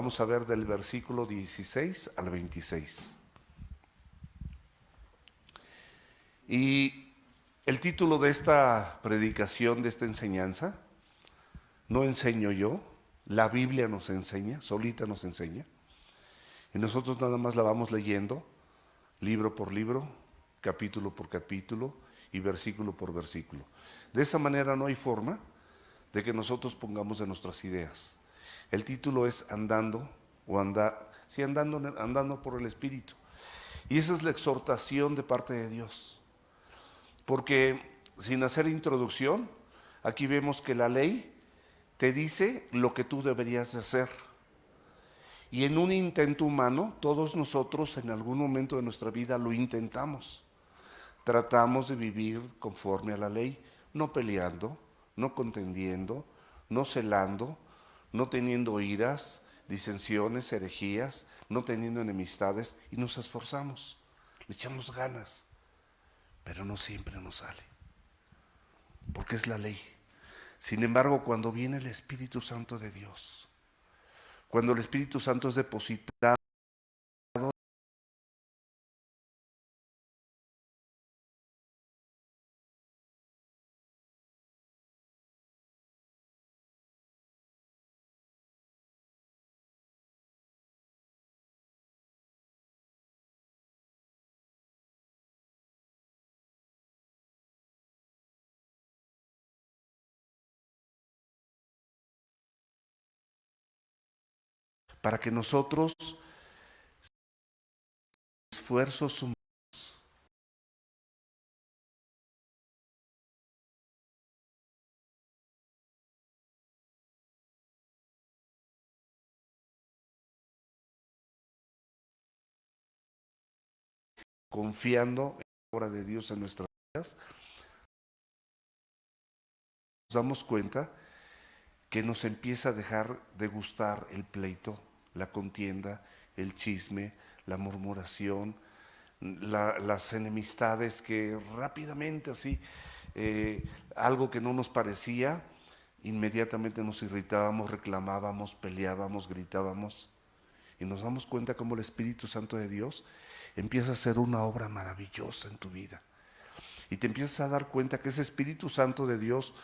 Vamos a ver del versículo 16 al 26. Y el título de esta predicación, de esta enseñanza, no enseño yo, la Biblia nos enseña, solita nos enseña. Y nosotros nada más la vamos leyendo, libro por libro, capítulo por capítulo y versículo por versículo. De esa manera no hay forma de que nosotros pongamos de nuestras ideas. El título es Andando, andando por el Espíritu. Y esa es la exhortación de parte de Dios. Porque sin hacer introducción, aquí vemos que la ley te dice lo que tú deberías de hacer. Y en un intento humano, todos nosotros en algún momento de nuestra vida lo intentamos. Tratamos de vivir conforme a la ley, no peleando, no contendiendo, no celando, no teniendo iras, disensiones, herejías, no teniendo enemistades, y nos esforzamos, le echamos ganas, pero no siempre nos sale, porque es la ley. Sin embargo, cuando viene el Espíritu Santo de Dios, cuando el Espíritu Santo es depositado para que nosotros, esfuerzos humanos, confiando en la obra de Dios en nuestras vidas, nos damos cuenta que nos empieza a dejar de gustar el pleito, la contienda, el chisme, la murmuración, las enemistades que rápidamente así, algo que no nos parecía, inmediatamente nos irritábamos, reclamábamos, peleábamos, gritábamos. Y nos damos cuenta cómo el Espíritu Santo de Dios empieza a hacer una obra maravillosa en tu vida. Y te empiezas a dar cuenta que ese Espíritu Santo de Dios,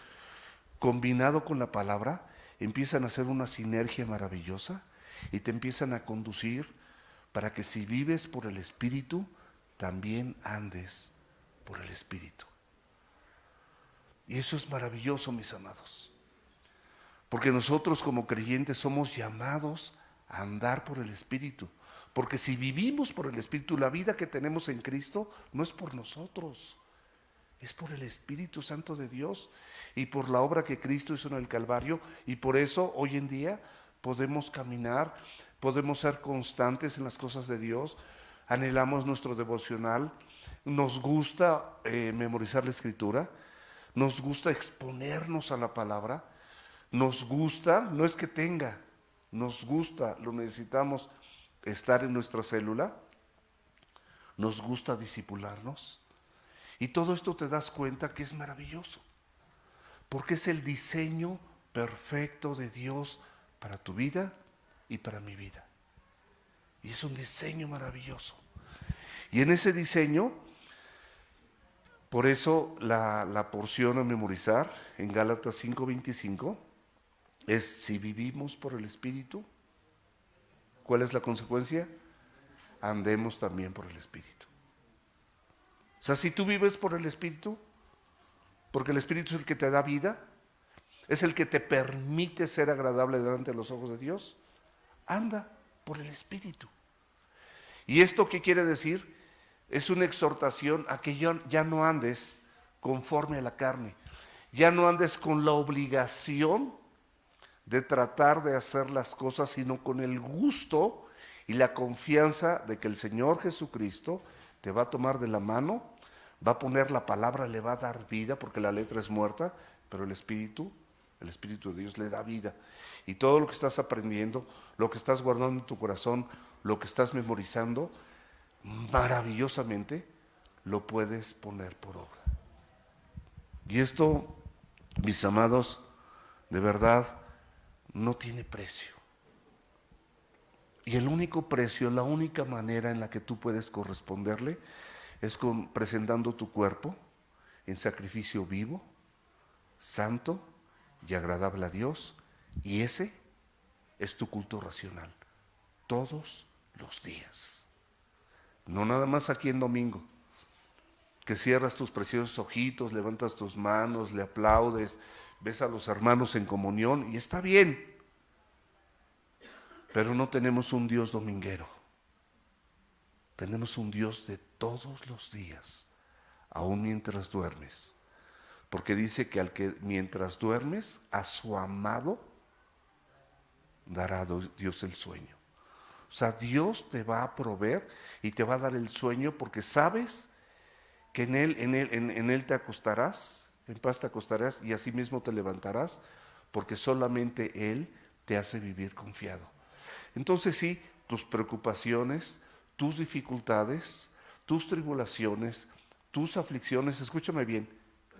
combinado con la palabra, empiezan a hacer una sinergia maravillosa y te empiezan a conducir para que si vives por el Espíritu, también andes por el Espíritu. Y eso es maravilloso, mis amados, porque nosotros como creyentes somos llamados a andar por el Espíritu, porque si vivimos por el Espíritu, la vida que tenemos en Cristo no es por nosotros, es por el Espíritu Santo de Dios y por la obra que Cristo hizo en el Calvario. Y por eso hoy en día podemos caminar, podemos ser constantes en las cosas de Dios, anhelamos nuestro devocional, nos gusta memorizar la Escritura, nos gusta exponernos a la palabra, nos gusta, no es que tenga, nos gusta, lo necesitamos estar en nuestra célula, nos gusta disipularnos. Y todo esto te das cuenta que es maravilloso, porque es el diseño perfecto de Dios para tu vida y para mi vida. Y es un diseño maravilloso. Y en ese diseño, por eso la porción a memorizar en Gálatas 5:25 es: si vivimos por el Espíritu, ¿cuál es la consecuencia? Andemos también por el Espíritu. O sea, si tú vives por el Espíritu, porque el Espíritu es el que te da vida, es el que te permite ser agradable delante de los ojos de Dios, anda por el Espíritu. ¿Y esto qué quiere decir? Es una exhortación a que ya no andes conforme a la carne, ya no andes con la obligación de tratar de hacer las cosas, sino con el gusto y la confianza de que el Señor Jesucristo te va a tomar de la mano, va a poner la palabra, le va a dar vida, porque la letra es muerta, pero el Espíritu de Dios le da vida. Y todo lo que estás aprendiendo, lo que estás guardando en tu corazón, lo que estás memorizando, maravillosamente lo puedes poner por obra. Y esto, mis amados, de verdad, no tiene precio. Y el único precio, la única manera en la que tú puedes corresponderle es presentando tu cuerpo en sacrificio vivo, santo y agradable a Dios. Y ese es tu culto racional, todos los días. No nada más aquí en domingo, que cierras tus preciosos ojitos, levantas tus manos, le aplaudes, ves a los hermanos en comunión y está bien. Pero no tenemos un Dios dominguero. Tenemos un Dios de todos los días, aún mientras duermes. Porque dice que al que mientras duermes, a su amado dará Dios el sueño. O sea, Dios te va a proveer y te va a dar el sueño porque sabes que en Él te acostarás, en paz te acostarás y asimismo te levantarás, porque solamente Él te hace vivir confiado. Entonces sí, tus preocupaciones, tus dificultades, tus tribulaciones, tus aflicciones, escúchame bien,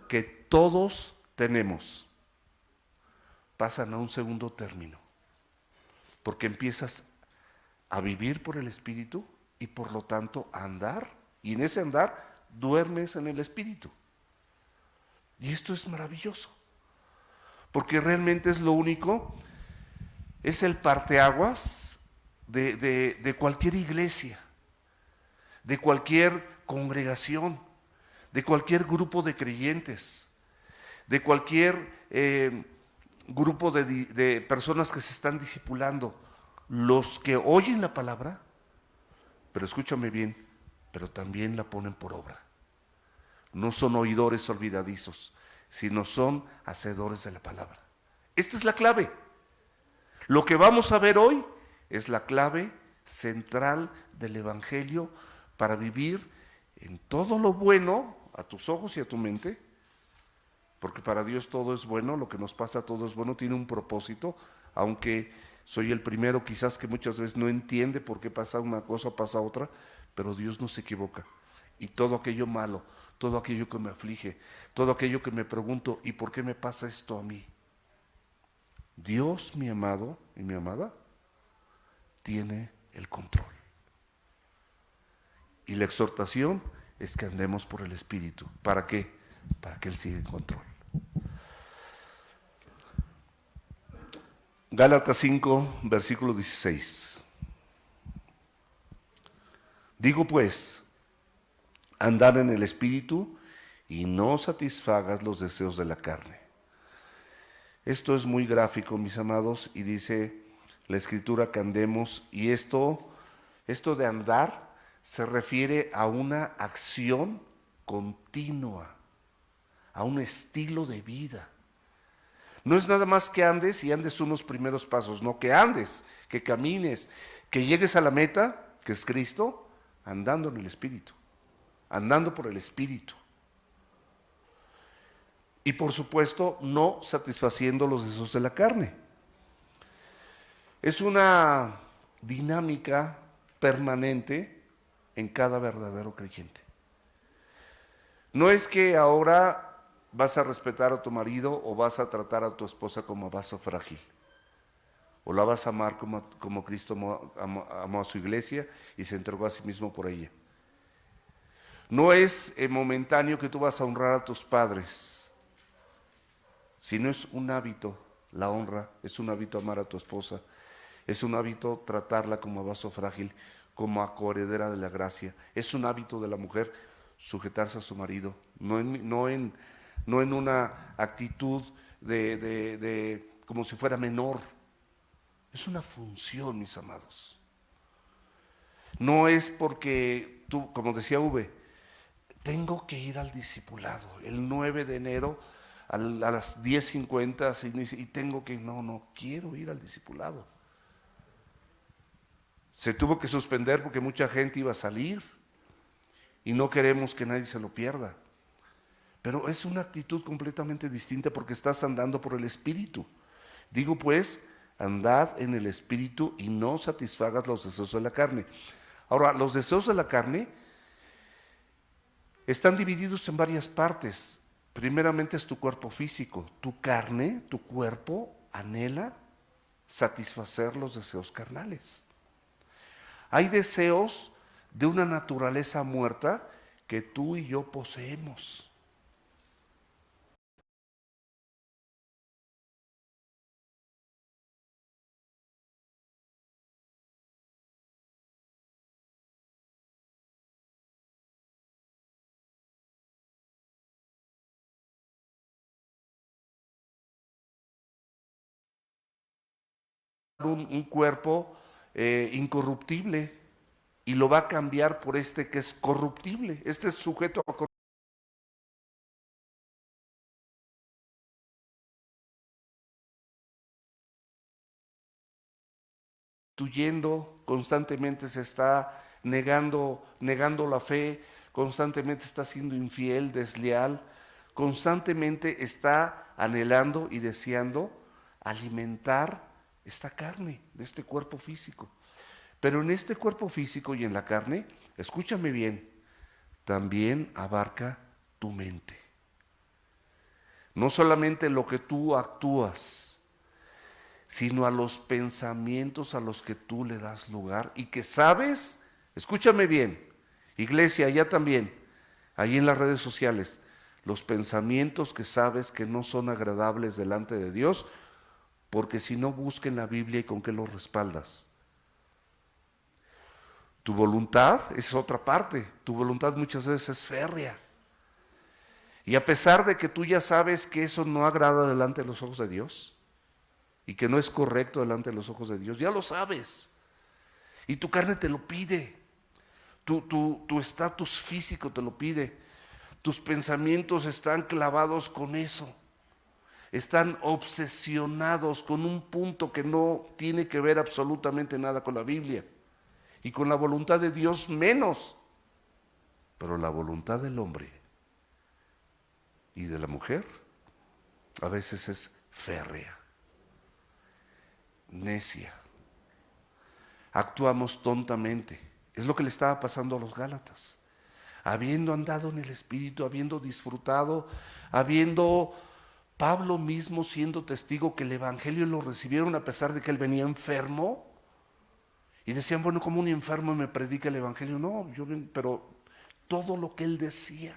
que todos tenemos, pasan a un segundo término, porque empiezas a vivir por el Espíritu y por lo tanto a andar, y en ese andar duermes en el Espíritu. Y esto es maravilloso, porque realmente es lo único, es el parteaguas de cualquier iglesia, de cualquier congregación, de cualquier grupo de creyentes, de cualquier grupo de personas que se están discipulando, los que oyen la palabra, pero escúchame bien, pero también la ponen por obra. No son oidores olvidadizos, sino son hacedores de la palabra. Esta es la clave. Lo que vamos a ver hoy es la clave central del Evangelio para vivir en todo lo bueno, a tus ojos y a tu mente, porque para Dios todo es bueno, lo que nos pasa todo es bueno, tiene un propósito, aunque soy el primero quizás que muchas veces no entiende por qué pasa una cosa, pasa otra, pero Dios no se equivoca. Y todo aquello malo, todo aquello que me aflige, todo aquello que me pregunto, ¿y por qué me pasa esto a mí? Dios, mi amado y mi amada, tiene el control. Y la exhortación es que andemos por el Espíritu. ¿Para qué? Para que Él siga en control. Gálatas 5, versículo 16. Digo pues, andar en el Espíritu y no satisfagas los deseos de la carne. Esto es muy gráfico, mis amados, y dice la Escritura que andemos, y esto de andar se refiere a una acción continua, a un estilo de vida. No es nada más que andes y andes unos primeros pasos, no, que andes, que camines, que llegues a la meta, que es Cristo, andando en el Espíritu, andando por el Espíritu. Y por supuesto, no satisfaciendo los deseos de la carne. Es una dinámica permanente en cada verdadero creyente. No es que ahora vas a respetar a tu marido o vas a tratar a tu esposa como vaso frágil, o la vas a amar como Cristo amó a su iglesia y se entregó a sí mismo por ella. No es momentáneo que tú vas a honrar a tus padres, sino es un hábito, la honra, es un hábito amar a tu esposa, es un hábito tratarla como vaso frágil, como acoheredera de la gracia, es un hábito de la mujer sujetarse a su marido, no en una actitud de como si fuera menor, es una función, mis amados. No es porque tú, como decía Uve, tengo que ir al discipulado, el 9 de enero a las 10:50 y tengo que, no quiero ir al discipulado. Se tuvo que suspender porque mucha gente iba a salir y no queremos que nadie se lo pierda. Pero es una actitud completamente distinta porque estás andando por el Espíritu. Digo pues, andad en el Espíritu y no satisfagas los deseos de la carne. Ahora, los deseos de la carne están divididos en varias partes. Primeramente es tu cuerpo físico. Tu carne, tu cuerpo, anhela satisfacer los deseos carnales. Hay deseos de una naturaleza muerta que tú y yo poseemos. Un cuerpo incorruptible y lo va a cambiar por este que es corruptible. Este es sujeto a constituyendo, constantemente se está negando la fe, constantemente está siendo infiel, desleal, constantemente está anhelando y deseando alimentar esta carne de este cuerpo físico. Pero en este cuerpo físico y en la carne, escúchame bien, también abarca tu mente. No solamente lo que tú actúas, sino a los pensamientos a los que tú le das lugar y que sabes, escúchame bien, iglesia, ya también, ahí en las redes sociales, los pensamientos que sabes que no son agradables delante de Dios, porque si no, busquen la Biblia y con qué los respaldas. Tu voluntad es otra parte, tu voluntad muchas veces es férrea. Y a pesar de que tú ya sabes que eso no agrada delante de los ojos de Dios y que no es correcto delante de los ojos de Dios, ya lo sabes. Y tu carne te lo pide, tu estatus físico te lo pide, tus pensamientos están clavados con eso, están obsesionados con un punto que no tiene que ver absolutamente nada con la Biblia y con la voluntad de Dios menos, pero la voluntad del hombre y de la mujer a veces es férrea, necia, actuamos tontamente. Es lo que le estaba pasando a los Gálatas. Habiendo andado en el Espíritu, habiendo disfrutado, habiendo Pablo mismo siendo testigo que el Evangelio lo recibieron a pesar de que él venía enfermo. Y decían, bueno, como un enfermo me predica el Evangelio. No, pero todo lo que él decía,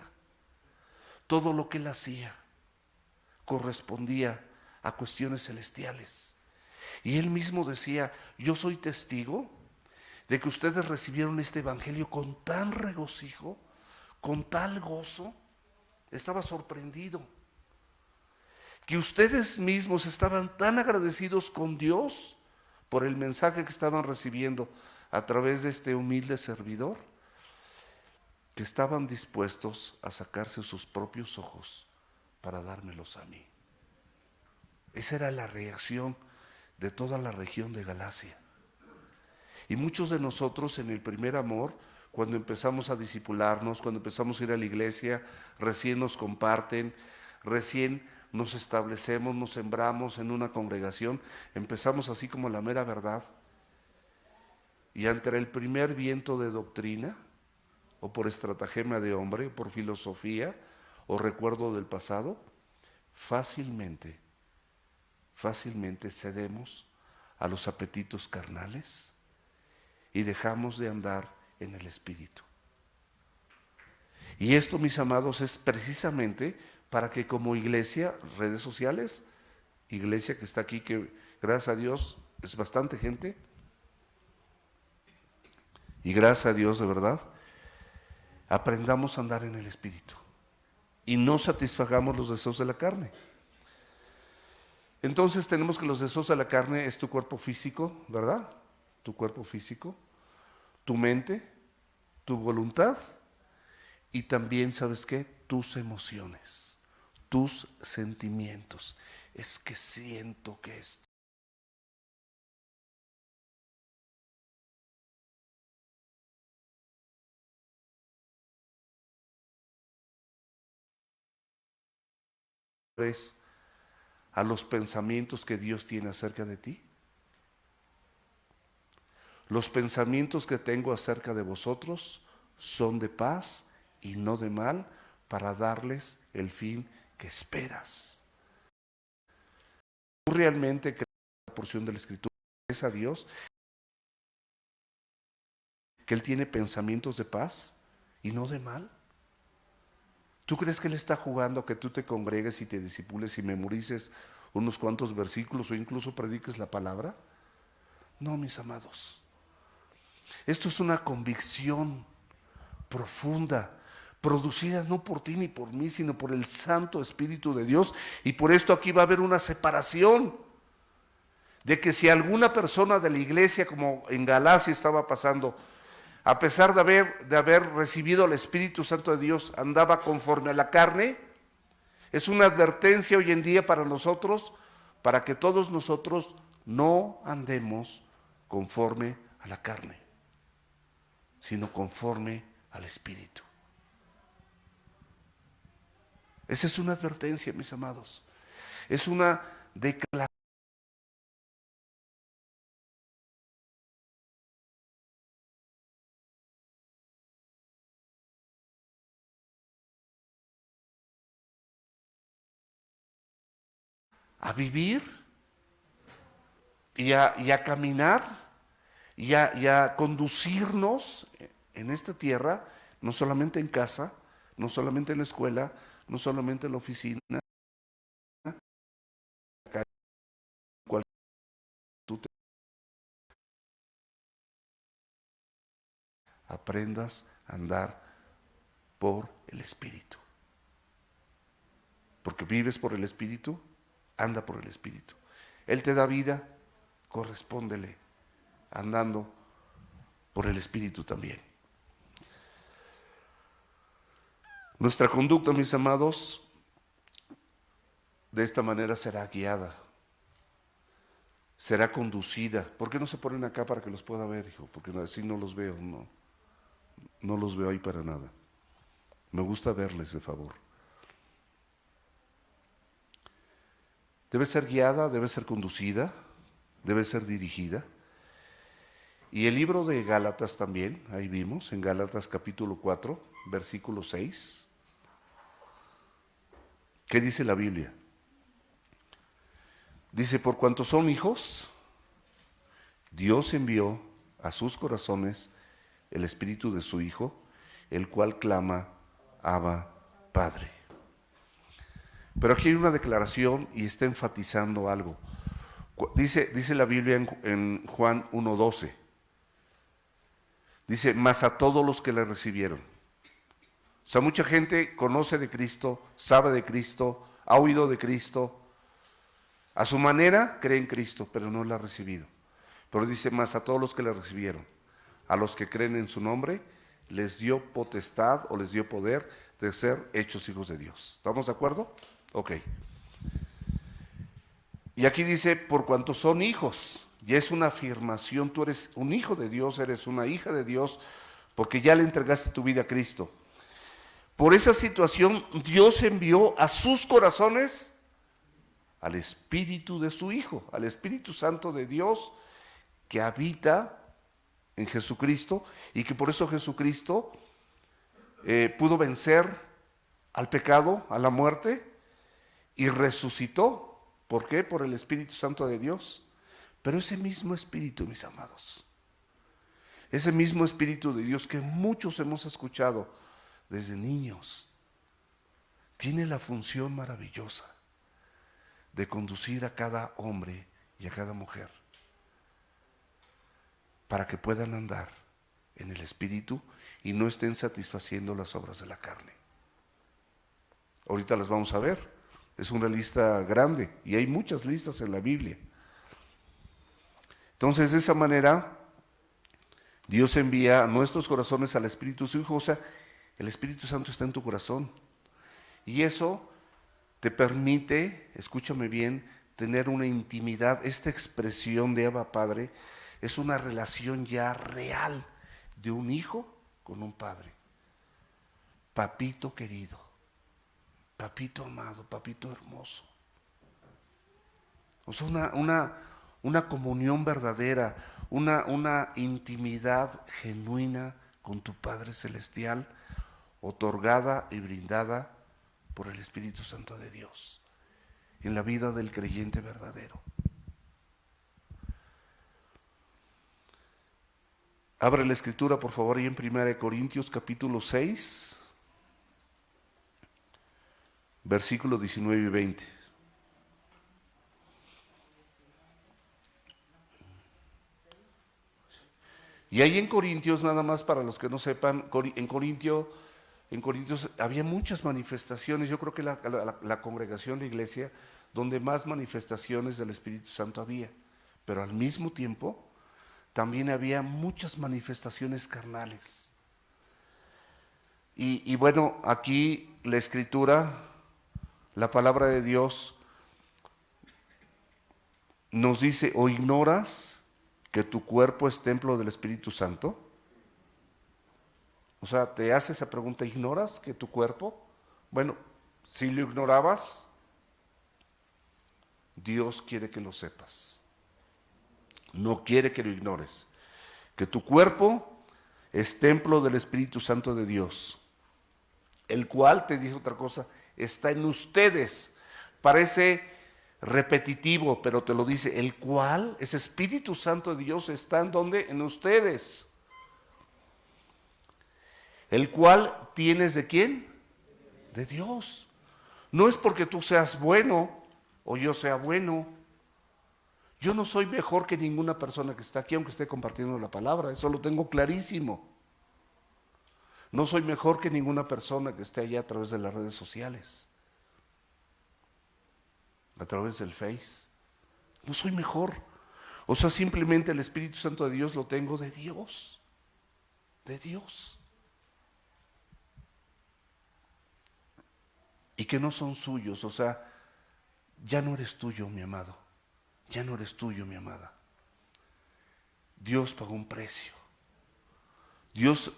todo lo que él hacía, correspondía a cuestiones celestiales. Y él mismo decía, yo soy testigo de que ustedes recibieron este evangelio con tan regocijo, con tal gozo, estaba sorprendido, que ustedes mismos estaban tan agradecidos con Dios por el mensaje que estaban recibiendo a través de este humilde servidor, que estaban dispuestos a sacarse sus propios ojos para dármelos a mí. Esa era la reacción de toda la región de Galacia. Y muchos de nosotros en el primer amor, cuando empezamos a discipularnos, cuando empezamos a ir a la iglesia, recién nos comparten, recién nos establecemos, nos sembramos en una congregación, empezamos así como la mera verdad. Y ante el primer viento de doctrina, o por estratagema de hombre, o por filosofía, o recuerdo del pasado, fácilmente cedemos a los apetitos carnales y dejamos de andar en el Espíritu. Y esto, mis amados, es precisamente para que como iglesia, redes sociales, iglesia que está aquí, que gracias a Dios es bastante gente, y gracias a Dios de verdad, aprendamos a andar en el Espíritu y no satisfagamos los deseos de la carne. Entonces tenemos que los deseos de la carne es tu cuerpo físico, ¿verdad? Tu cuerpo físico, tu mente, tu voluntad y también, ¿sabes qué? Tus emociones, tus sentimientos. Es que siento que esto es a los pensamientos que Dios tiene acerca de ti. Los pensamientos que tengo acerca de vosotros son de paz y no de mal, para darles el fin que esperas. ¿Tú realmente crees esta porción de la Escritura? ¿Crees a Dios? que Él tiene pensamientos de paz y no de mal? ¿Tú crees que Él está jugando a que tú te congregues y te discipules y memorices unos cuantos versículos o incluso prediques la palabra? No, mis amados. Esto es una convicción profunda, producida no por ti ni por mí, sino por el Santo Espíritu de Dios. Y por esto aquí va a haber una separación, de que si alguna persona de la iglesia, como en Galacia estaba pasando, a pesar de haber recibido el Espíritu Santo de Dios, andaba conforme a la carne, es una advertencia hoy en día para nosotros, para que todos nosotros no andemos conforme a la carne, sino conforme al Espíritu. Esa es una advertencia, mis amados. Es una declaración. A vivir y a caminar y a conducirnos en esta tierra, no solamente en casa, no solamente en la escuela, no solamente en la oficina, cual tú te aprendas a andar por el Espíritu. Porque vives por el Espíritu, anda por el Espíritu. Él te da vida, correspóndele, andando por el Espíritu también. Nuestra conducta, mis amados, de esta manera será guiada, será conducida. ¿Por qué no se ponen acá para que los pueda ver, hijo? Porque así no los veo, no los veo ahí para nada. Me gusta verles de favor. Debe ser guiada, debe ser conducida, debe ser dirigida. Y el libro de Gálatas también, ahí vimos, en Gálatas capítulo 4, versículo 6. ¿Qué dice la Biblia? Dice, por cuanto son hijos, Dios envió a sus corazones el espíritu de su Hijo, el cual clama, Abba, Padre. Pero aquí hay una declaración y está enfatizando algo. Dice la Biblia en Juan 1:12. Dice, mas a todos los que le recibieron. O sea, mucha gente conoce de Cristo, sabe de Cristo, ha oído de Cristo. A su manera cree en Cristo, pero no lo ha recibido. Pero dice, más a todos los que le recibieron, a los que creen en su nombre, les dio potestad o les dio poder de ser hechos hijos de Dios. ¿Estamos de acuerdo? Ok. Y aquí dice, por cuanto son hijos, ya es una afirmación, tú eres un hijo de Dios, eres una hija de Dios, porque ya le entregaste tu vida a Cristo. Por esa situación, Dios envió a sus corazones al Espíritu de su Hijo, al Espíritu Santo de Dios que habita en Jesucristo y que por eso Jesucristo pudo vencer al pecado, a la muerte y resucitó. ¿Por qué? Por el Espíritu Santo de Dios. Pero ese mismo Espíritu, mis amados, ese mismo Espíritu de Dios que muchos hemos escuchado desde niños, tiene la función maravillosa de conducir a cada hombre y a cada mujer para que puedan andar en el Espíritu y no estén satisfaciendo las obras de la carne. Ahorita las vamos a ver. Es una lista grande y hay muchas listas en la Biblia. Entonces, de esa manera, Dios envía a nuestros corazones al Espíritu de su Hijo. O sea, el Espíritu Santo está en tu corazón. Y eso te permite, escúchame bien, tener una intimidad. Esta expresión de Abba Padre es una relación ya real de un hijo con un padre. Papito querido, papito amado, papito hermoso. O sea, una comunión verdadera, una intimidad genuina con tu Padre Celestial, otorgada y brindada por el Espíritu Santo de Dios en la vida del creyente verdadero. Abre la escritura, por favor, ahí en 1 Corintios capítulo 6, versículos 19 y 20. Y ahí en Corintios, nada más para los que no sepan, en Corintios había muchas manifestaciones. Yo creo que la congregación, la iglesia, donde más manifestaciones del Espíritu Santo había. Pero al mismo tiempo, también había muchas manifestaciones carnales. Y bueno, aquí la Escritura, la palabra de Dios, nos dice: ¿o ignoras que tu cuerpo es templo del Espíritu Santo? O sea, te hace esa pregunta: ¿ignoras que tu cuerpo? Bueno, si lo ignorabas, Dios quiere que lo sepas. No quiere que lo ignores. Que tu cuerpo es templo del Espíritu Santo de Dios, el cual, te dice otra cosa, está en ustedes. Parece repetitivo, pero te lo dice: el cual, ese Espíritu Santo de Dios, está en donde, en ustedes. El cual tienes ¿de quién? De Dios. No es porque tú seas bueno o yo sea bueno. Yo no soy mejor que ninguna persona que está aquí, aunque esté compartiendo la palabra. Eso lo tengo clarísimo. No soy mejor que ninguna persona que esté allá a través de las redes sociales, a través del Face. No soy mejor. O sea, simplemente el Espíritu Santo de Dios lo tengo de Dios. De Dios. Y que no son suyos. O sea, ya no eres tuyo, mi amado. Ya no eres tuyo, mi amada. Dios pagó un precio. Dios,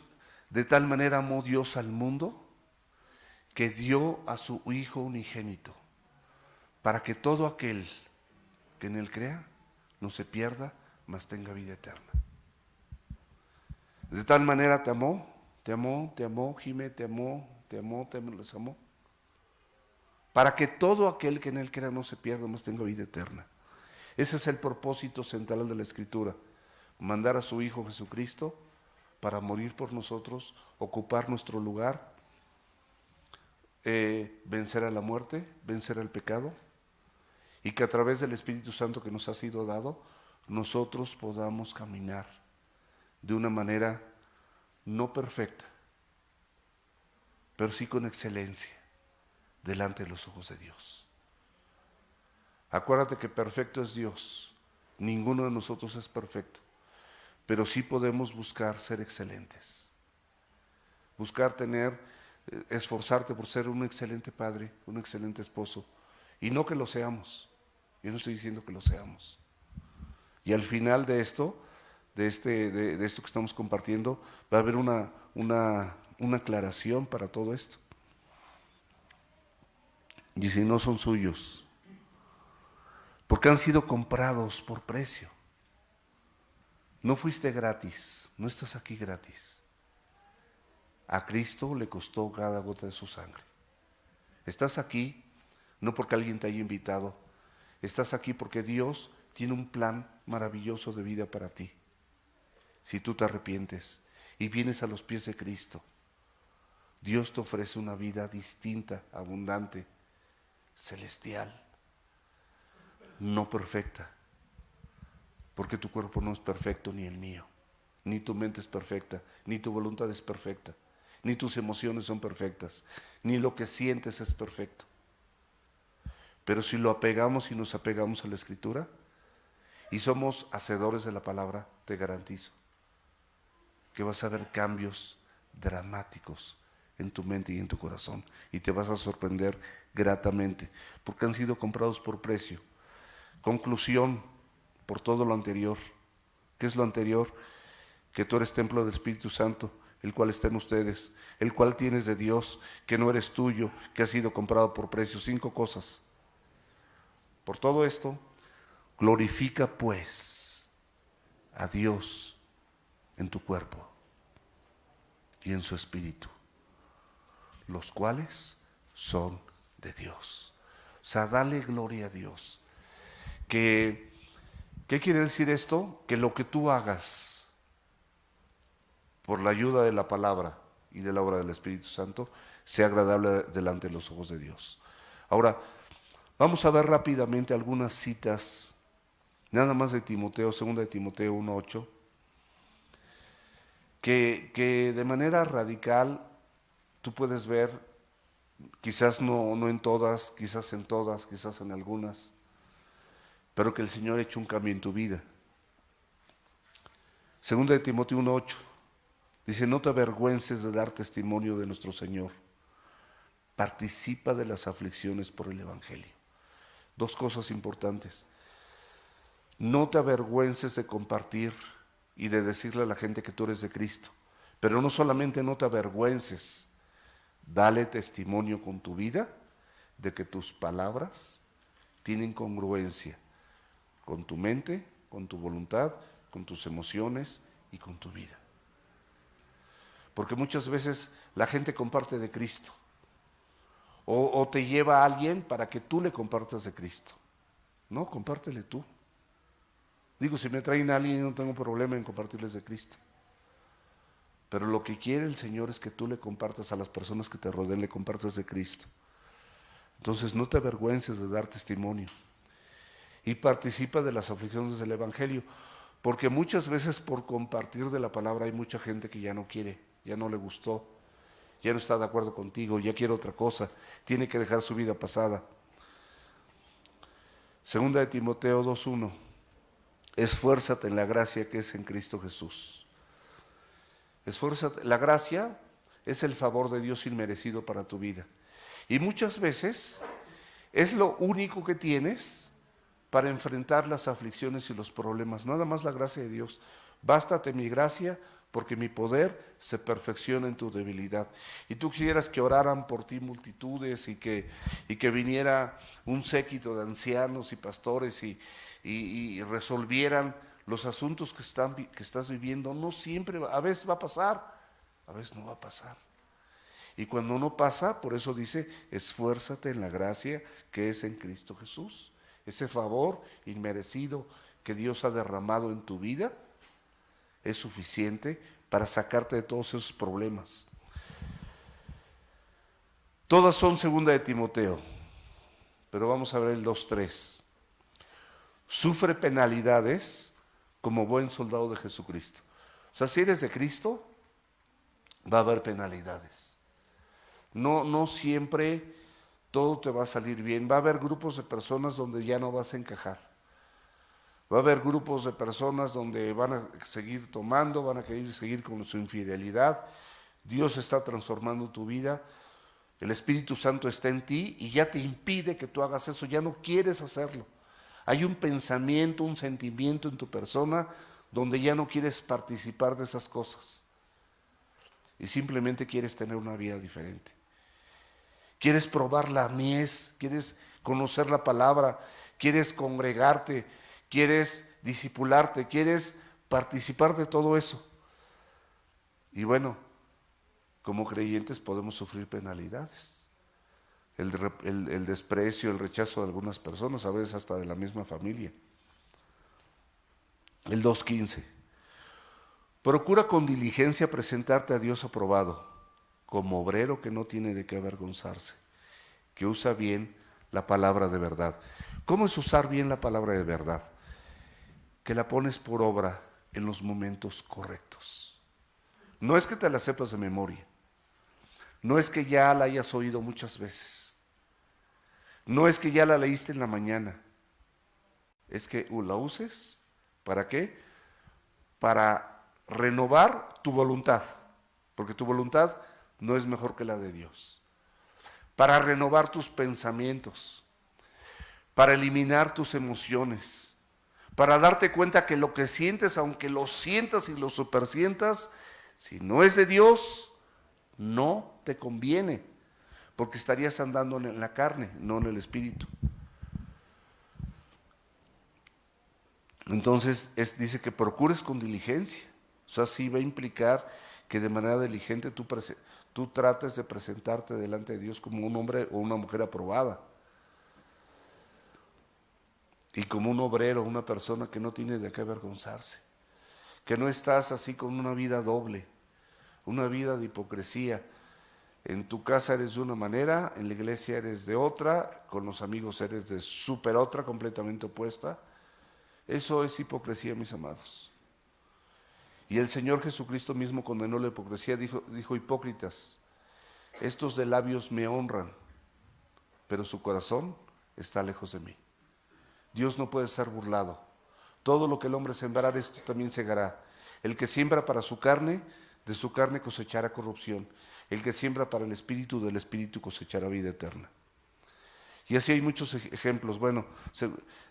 de tal manera amó Dios al mundo, que dio a su Hijo unigénito, para que todo aquel que en Él crea no se pierda, mas tenga vida eterna. De tal manera te amó, Jimé, les amó, para que todo aquel que en Él crea no se pierda, mas tenga vida eterna. Ese es el propósito central de la Escritura: mandar a su Hijo Jesucristo para morir por nosotros, ocupar nuestro lugar, vencer a la muerte, vencer al pecado, y que a través del Espíritu Santo que nos ha sido dado, nosotros podamos caminar de una manera no perfecta, pero sí con excelencia, delante de los ojos de Dios. Acuérdate que perfecto es Dios. Ninguno de nosotros es perfecto, pero sí podemos buscar ser excelentes. Buscar esforzarte por ser un excelente padre, un excelente esposo, y no que lo seamos. Yo no estoy diciendo que lo seamos. Y al final de esto, de esto que estamos compartiendo, va a haber una aclaración para todo esto. Y si no son suyos, porque han sido comprados por precio. No fuiste gratis, no estás aquí gratis. A Cristo le costó cada gota de su sangre. Estás aquí no porque alguien te haya invitado, estás aquí porque Dios tiene un plan maravilloso de vida para ti. Si tú te arrepientes y vienes a los pies de Cristo, Dios te ofrece una vida distinta, abundante, celestial, no perfecta, porque tu cuerpo no es perfecto, ni el mío, ni tu mente es perfecta, ni tu voluntad es perfecta, ni tus emociones son perfectas, ni lo que sientes es perfecto. Pero si lo apegamos y nos apegamos a la Escritura y somos hacedores de la palabra, te garantizo que vas a ver cambios dramáticos en tu mente y en tu corazón, y te vas a sorprender gratamente, porque han sido comprados por precio. Conclusión, por todo lo anterior. ¿Qué es lo anterior? Que tú eres templo del Espíritu Santo, el cual está en ustedes, el cual tienes de Dios, que no eres tuyo, que has sido comprado por precio. 5 cosas. Por todo esto, glorifica pues a Dios en tu cuerpo y en su espíritu, los cuales son de Dios. O sea, dale gloria a Dios. ¿Qué quiere decir esto? Que lo que tú hagas por la ayuda de la palabra y de la obra del Espíritu Santo, sea agradable delante de los ojos de Dios. Ahora, vamos a ver rápidamente algunas citas, nada más de Timoteo, 2 de Timoteo 1:8, que de manera radical tú puedes ver, quizás no en todas, quizás en algunas, pero que el Señor ha hecho un cambio en tu vida. 2 de Timoteo 1:8 dice: no te avergüences de dar testimonio de nuestro Señor, participa de las aflicciones por el Evangelio. Dos cosas importantes: no te avergüences de compartir y de decirle a la gente que tú eres de Cristo, pero no solamente no te avergüences, dale testimonio con tu vida de que tus palabras tienen congruencia con tu mente, con tu voluntad, con tus emociones y con tu vida. Porque muchas veces la gente comparte de Cristo, o te lleva a alguien para que tú le compartas de Cristo. No, compártele tú. Digo, si me traen a alguien, no tengo problema en compartirles de Cristo. Pero lo que quiere el Señor es que tú le compartas a las personas que te rodean, le compartas de Cristo. Entonces no te avergüences de dar testimonio y participa de las aflicciones del Evangelio, porque muchas veces por compartir de la palabra hay mucha gente que ya no quiere, ya no le gustó, ya no está de acuerdo contigo, ya quiere otra cosa, tiene que dejar su vida pasada. 2 de Timoteo 2:1, esfuérzate en la gracia que es en Cristo Jesús. Esfuérzate, la gracia es el favor de Dios inmerecido para tu vida. Y muchas veces es lo único que tienes para enfrentar las aflicciones y los problemas, nada más la gracia de Dios. Bástate mi gracia, porque mi poder se perfecciona en tu debilidad. Y tú quisieras que oraran por ti multitudes y que viniera un séquito de ancianos y pastores y resolvieran los asuntos que estás viviendo. No siempre, a veces va a pasar, a veces no va a pasar. Y cuando no pasa, por eso dice, esfuérzate en la gracia que es en Cristo Jesús. Ese favor inmerecido que Dios ha derramado en tu vida es suficiente para sacarte de todos esos problemas. Todas son 2 de Timoteo, pero vamos a ver el 2:3. Sufre penalidades como buen soldado de Jesucristo. O sea, si eres de Cristo, va a haber penalidades. No siempre todo te va a salir bien. Va a haber grupos de personas donde ya no vas a encajar. Va a haber grupos de personas donde van a seguir tomando, van a querer seguir con su infidelidad. Dios está transformando tu vida. El Espíritu Santo está en ti y ya te impide que tú hagas eso. Ya no quieres hacerlo. Hay un pensamiento, un sentimiento en tu persona donde ya no quieres participar de esas cosas. Y simplemente quieres tener una vida diferente. Quieres probar la mies, quieres conocer la palabra, quieres congregarte, quieres discipularte, quieres participar de todo eso. Y bueno, como creyentes podemos sufrir penalidades. El desprecio, el rechazo de algunas personas, a veces hasta de la misma familia. El 2:15. Procura con diligencia presentarte a Dios aprobado, como obrero que no tiene de qué avergonzarse, que usa bien la palabra de verdad. ¿Cómo es usar bien la palabra de verdad? Que la pones por obra en los momentos correctos. No es que te la sepas de memoria, no es que ya la hayas oído muchas veces, no es que ya la leíste en la mañana, es que la uses, ¿para qué? Para renovar tu voluntad, porque tu voluntad no es mejor que la de Dios. Para renovar tus pensamientos, para eliminar tus emociones, para darte cuenta que lo que sientes, aunque lo sientas y lo supersientas, si no es de Dios, no te conviene, porque estarías andando en la carne, no en el espíritu. Entonces dice que procures con diligencia. O sea, sí va a implicar que de manera diligente tú trates de presentarte delante de Dios como un hombre o una mujer aprobada. Y como un obrero, una persona que no tiene de qué avergonzarse. Que no estás así con una vida doble. una vida de hipocresía. En tu casa eres de una manera, en la iglesia eres de otra, con los amigos eres de súper otra, completamente opuesta. Eso es hipocresía, mis amados. Y el Señor Jesucristo mismo condenó la hipocresía, dijo: hipócritas, estos de labios me honran, pero su corazón está lejos de mí. Dios no puede ser burlado. Todo lo que el hombre sembrará, esto también segará. El que siembra para su carne, de su carne cosechará corrupción. El que siembra para el Espíritu, del Espíritu cosechará vida eterna. Y así hay muchos ejemplos. Bueno,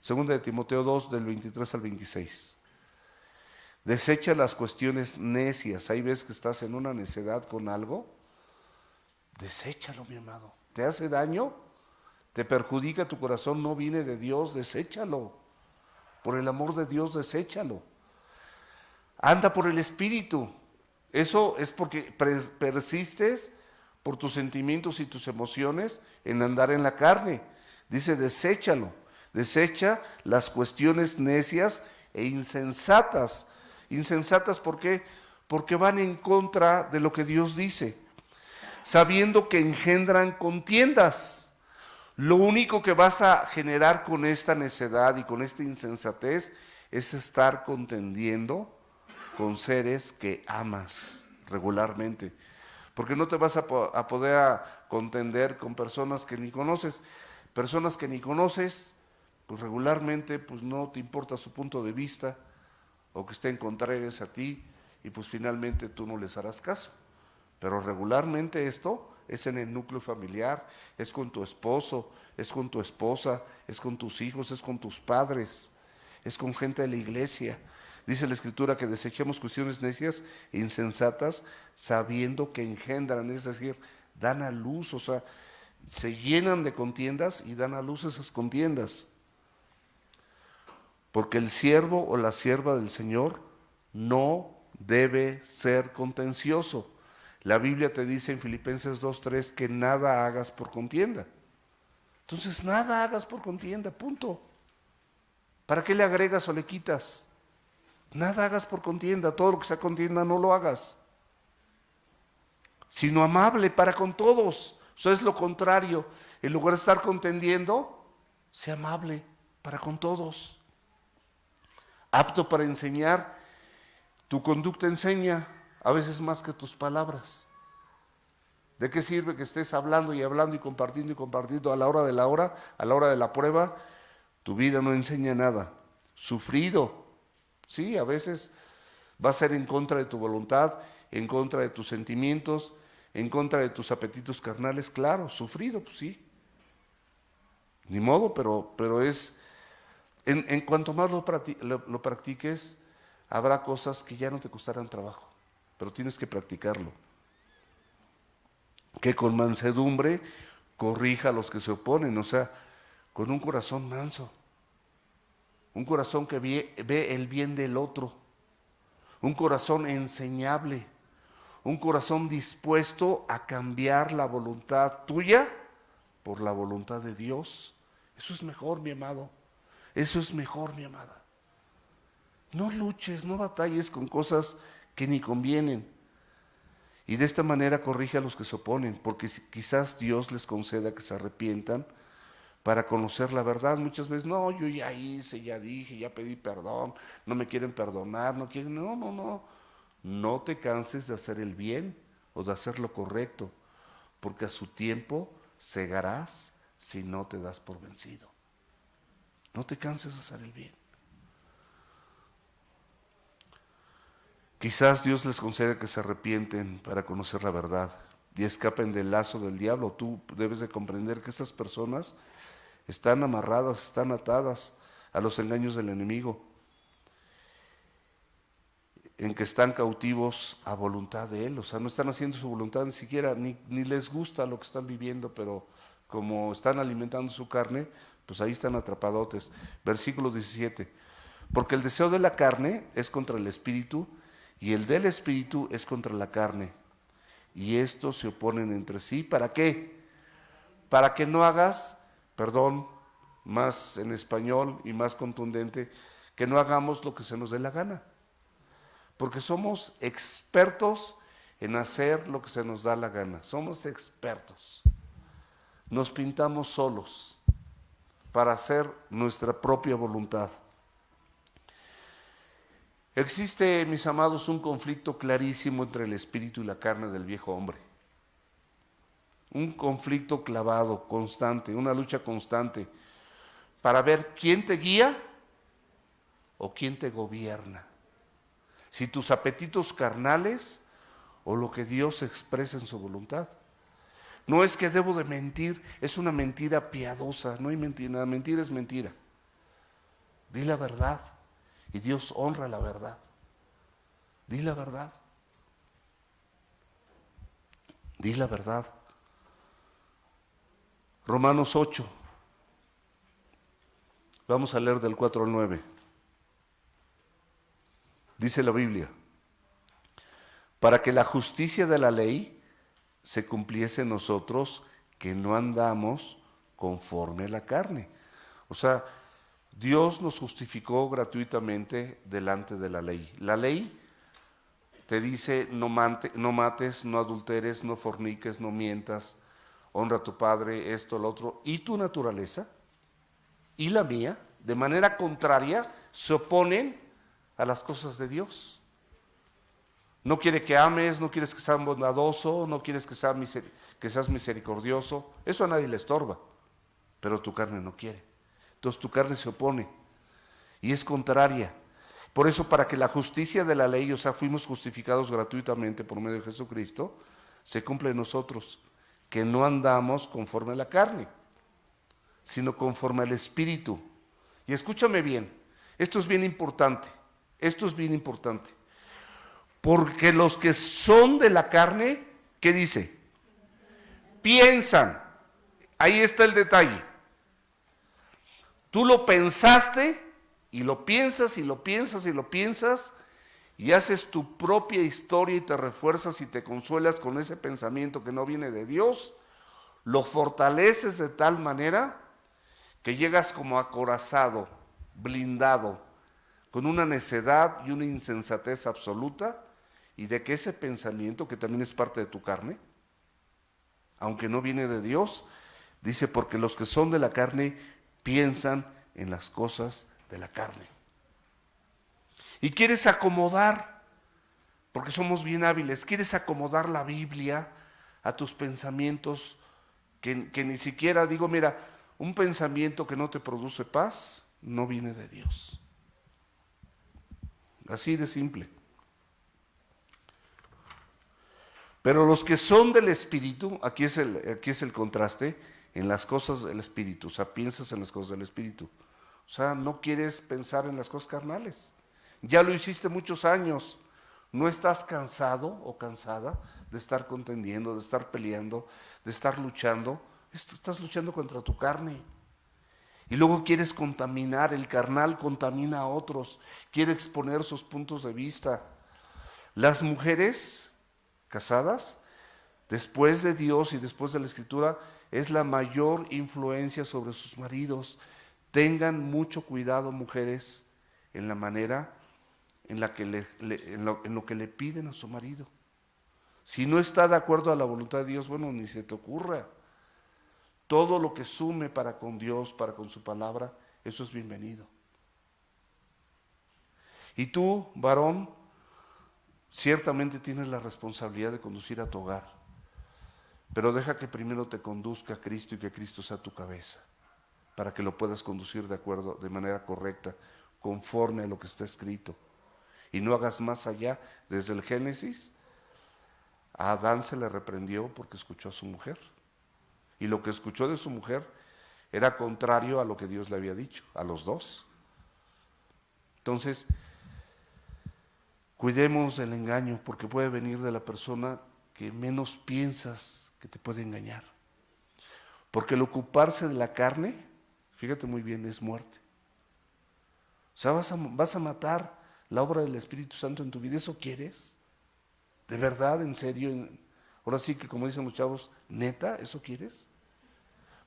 segunda de Timoteo 2, del 23 al 26. Desecha las cuestiones necias. Ahí ves que estás en una necedad con algo. Deséchalo, mi amado. ¿Te hace daño? ¿Te perjudica tu corazón? No viene de Dios. Deséchalo. Por el amor de Dios, deséchalo. Anda por el Espíritu. Eso es porque persistes por tus sentimientos y tus emociones en andar en la carne. Dice: deséchalo. Desecha las cuestiones necias e insensatas. Insensatas, ¿por qué? Porque van en contra de lo que Dios dice, sabiendo que engendran contiendas. Lo único que vas a generar con esta necedad y con esta insensatez es estar contendiendo con seres que amas regularmente, porque no te vas a poder contender con personas que ni conoces. Personas que ni conoces, pues regularmente pues no te importa su punto de vista, o que estén contrarios a ti, y pues finalmente tú no les harás caso. Pero regularmente esto es en el núcleo familiar, es con tu esposo, es con tu esposa, es con tus hijos, es con tus padres, es con gente de la iglesia. Dice la Escritura que desechemos cuestiones necias e insensatas, sabiendo que engendran, es decir, dan a luz, o sea, se llenan de contiendas y dan a luz esas contiendas. Porque el siervo o la sierva del Señor no debe ser contencioso. La Biblia te dice en Filipenses 2:3 que nada hagas por contienda. Entonces, nada hagas por contienda, punto. ¿Para qué le agregas o le quitas? Nada hagas por contienda, todo lo que sea contienda no lo hagas. Sino amable para con todos. Eso es lo contrario. En lugar de estar contendiendo, sea amable para con todos. Apto para enseñar, tu conducta enseña, a veces más que tus palabras. ¿De qué sirve que estés hablando y hablando y compartiendo a la hora de la hora, a la hora de la prueba? Tu vida no enseña nada. Sufrido, sí, a veces va a ser en contra de tu voluntad, en contra de tus sentimientos, en contra de tus apetitos carnales, claro, sufrido, pues sí. Ni modo, pero es... En cuanto más lo practiques, habrá cosas que ya no te costarán trabajo, pero tienes que practicarlo. Que con mansedumbre corrija a los que se oponen, o sea, con un corazón manso, un corazón que ve el bien del otro, un corazón enseñable, un corazón dispuesto a cambiar la voluntad tuya por la voluntad de Dios. Eso es mejor, mi amado. Eso es mejor, mi amada. No luches, no batalles con cosas que ni convienen. Y de esta manera corrige a los que se oponen, porque quizás Dios les conceda que se arrepientan para conocer la verdad. Muchas veces, no, yo ya hice, ya dije, ya pedí perdón, no me quieren perdonar, no quieren, no. No te canses de hacer el bien o de hacer lo correcto, porque a su tiempo cegarás si no te das por vencido. No te canses de hacer el bien. Quizás Dios les concede que se arrepienten para conocer la verdad y escapen del lazo del diablo. Tú debes de comprender que estas personas están amarradas, están atadas a los engaños del enemigo, en que están cautivos a voluntad de él. O sea, no están haciendo su voluntad ni siquiera, ni les gusta lo que están viviendo, pero como están alimentando su carne, pues ahí están atrapadotes. Versículo 17. Porque el deseo de la carne es contra el espíritu, y el del espíritu es contra la carne. Y estos se oponen entre sí. ¿Para qué? Para que no hagas, perdón, más en español y más contundente, que no hagamos lo que se nos dé la gana. Porque somos expertos en hacer lo que se nos da la gana. Somos expertos. Nos pintamos solos para hacer nuestra propia voluntad. Existe, mis amados, un conflicto clarísimo entre el espíritu y la carne del viejo hombre. Un conflicto clavado, constante, una lucha constante para ver quién te guía o quién te gobierna. Si tus apetitos carnales o lo que Dios expresa en su voluntad. No es que debo de mentir, es una mentira piadosa, no hay mentira, mentira es mentira. Di la verdad y Dios honra la verdad. Di la verdad. Di la verdad. Romanos 8. Vamos a leer del 4 al 9. Dice la Biblia: para que la justicia de la ley se cumpliese en nosotros, que no andamos conforme a la carne. O sea, Dios nos justificó gratuitamente delante de la ley. La ley te dice no mates, no adulteres, no forniques, no mientas, honra a tu padre, esto, lo otro. Y tu naturaleza y la mía, de manera contraria, se oponen a las cosas de Dios. No quiere que ames, no quieres que seas bondadoso, no quieres que seas misericordioso. Eso a nadie le estorba, pero tu carne no quiere. Entonces tu carne se opone y es contraria. Por eso, para que la justicia de la ley, o sea, fuimos justificados gratuitamente por medio de Jesucristo, se cumple en nosotros, que no andamos conforme a la carne, sino conforme al Espíritu. Y escúchame bien, esto es bien importante, porque los que son de la carne, ¿qué dice? Piensan, ahí está el detalle. Tú lo pensaste y lo piensas y lo piensas y lo piensas y haces tu propia historia y te refuerzas y te consuelas con ese pensamiento que no viene de Dios, lo fortaleces de tal manera que llegas como acorazado, blindado, con una necedad y una insensatez absoluta, y de que ese pensamiento, que también es parte de tu carne, aunque no viene de Dios, dice, porque los que son de la carne piensan en las cosas de la carne. Y quieres acomodar, porque somos bien hábiles, quieres acomodar la Biblia a tus pensamientos, que ni siquiera, digo, mira, un pensamiento que no te produce paz, no viene de Dios. Así de simple. Pero los que son del Espíritu, aquí es el contraste, en las cosas del Espíritu, o sea, piensas en las cosas del Espíritu. O sea, no quieres pensar en las cosas carnales. Ya lo hiciste muchos años. ¿No estás cansado o cansada de estar contendiendo, de estar peleando, de estar luchando? Estás luchando contra tu carne. Y luego quieres contaminar, el carnal contamina a otros, quiere exponer sus puntos de vista. Las mujeres casadas, después de Dios y después de la Escritura, es la mayor influencia sobre sus maridos. Tengan mucho cuidado, mujeres, en la manera en lo que le piden a su marido. Si no está de acuerdo a la voluntad de Dios, bueno, ni se te ocurra. Todo lo que sume para con Dios, para con su palabra, eso es bienvenido. Y tú, varón, ciertamente tienes la responsabilidad de conducir a tu hogar, pero deja que primero te conduzca a Cristo y que Cristo sea tu cabeza, para que lo puedas conducir de manera correcta, conforme a lo que está escrito. Y no hagas más allá. Desde el Génesis, a Adán se le reprendió porque escuchó a su mujer. Y lo que escuchó de su mujer era contrario a lo que Dios le había dicho, a los dos. Entonces, cuidemos del engaño, porque puede venir de la persona que menos piensas que te puede engañar. Porque el ocuparse de la carne, fíjate muy bien, es muerte. O sea, vas a matar la obra del Espíritu Santo en tu vida. ¿Eso quieres? ¿De verdad? ¿En serio? Ahora sí que, como dicen los chavos, ¿neta? ¿Eso quieres?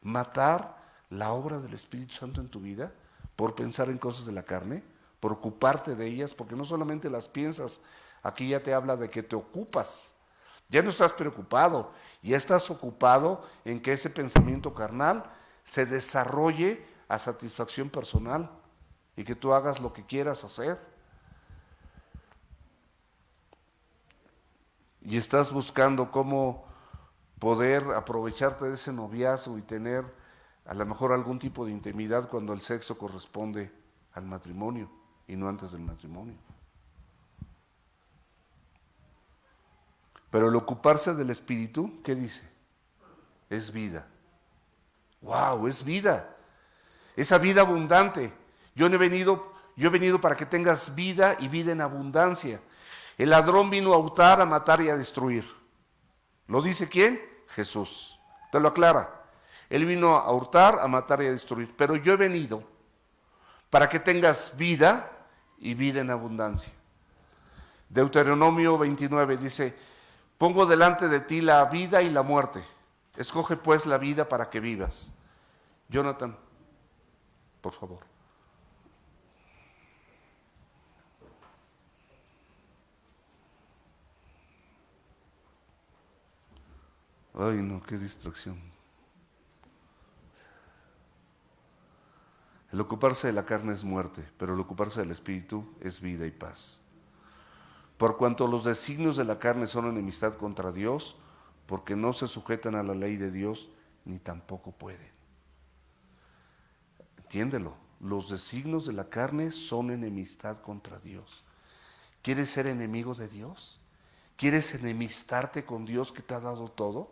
¿Matar la obra del Espíritu Santo en tu vida por pensar en cosas de la carne? ¿Por ocuparte de ellas? Porque no solamente las piensas, aquí ya te habla de que te ocupas. Ya no estás preocupado, ya estás ocupado en que ese pensamiento carnal se desarrolle a satisfacción personal y que tú hagas lo que quieras hacer. Y estás buscando cómo poder aprovecharte de ese noviazgo y tener a lo mejor algún tipo de intimidad cuando el sexo corresponde al matrimonio y no antes del matrimonio. Pero el ocuparse del espíritu, ¿qué dice? Es vida. ¡Wow! Es vida. Esa vida abundante. Yo he venido para que tengas vida y vida en abundancia. El ladrón vino a hurtar, a matar y a destruir. ¿Lo dice quién? Jesús. Te lo aclara. Él vino a hurtar, a matar y a destruir. Pero yo he venido para que tengas vida y vida en abundancia. Deuteronomio 29 dice: pongo delante de ti la vida y la muerte. Escoge pues la vida para que vivas. Jonathan, por favor. Ay, no, qué distracción. El ocuparse de la carne es muerte, pero el ocuparse del espíritu es vida y paz. Por cuanto los designios de la carne son enemistad contra Dios, porque no se sujetan a la ley de Dios, ni tampoco pueden. Entiéndelo, los designios de la carne son enemistad contra Dios. ¿Quieres ser enemigo de Dios? ¿Quieres enemistarte con Dios que te ha dado todo?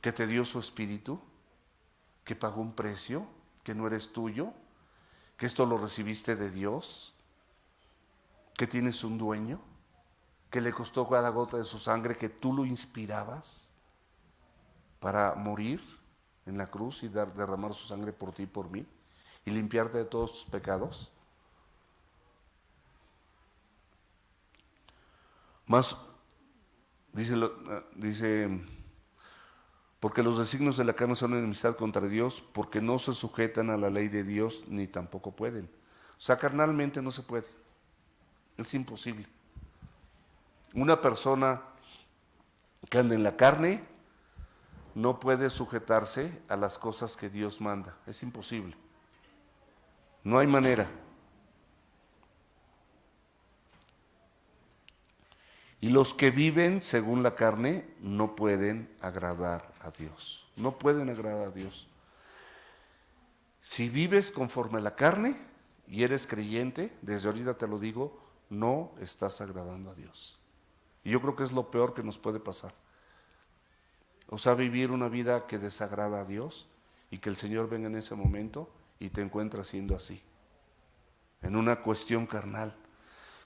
¿Que te dio su espíritu? ¿Que pagó un precio? ¿Que no eres tuyo? ¿Que esto lo recibiste de Dios? ¿Que tienes un dueño? ¿Que le costó cada gota de su sangre, que tú lo inspirabas para morir en la cruz y derramar su sangre por ti y por mí y limpiarte de todos tus pecados? Más, dice, porque los designios de la carne son enemistad contra Dios, porque no se sujetan a la ley de Dios, ni tampoco pueden. O sea, carnalmente no se puede. Es imposible. Una persona que anda en la carne no puede sujetarse a las cosas que Dios manda. Es imposible. No hay manera. Y los que viven según la carne no pueden agradar a Dios. No pueden agradar a Dios. Si vives conforme a la carne y eres creyente, desde ahorita te lo digo, no estás agradando a Dios. Y yo creo que es lo peor que nos puede pasar. O sea, vivir una vida que desagrada a Dios y que el Señor venga en ese momento y te encuentre siendo así, en una cuestión carnal.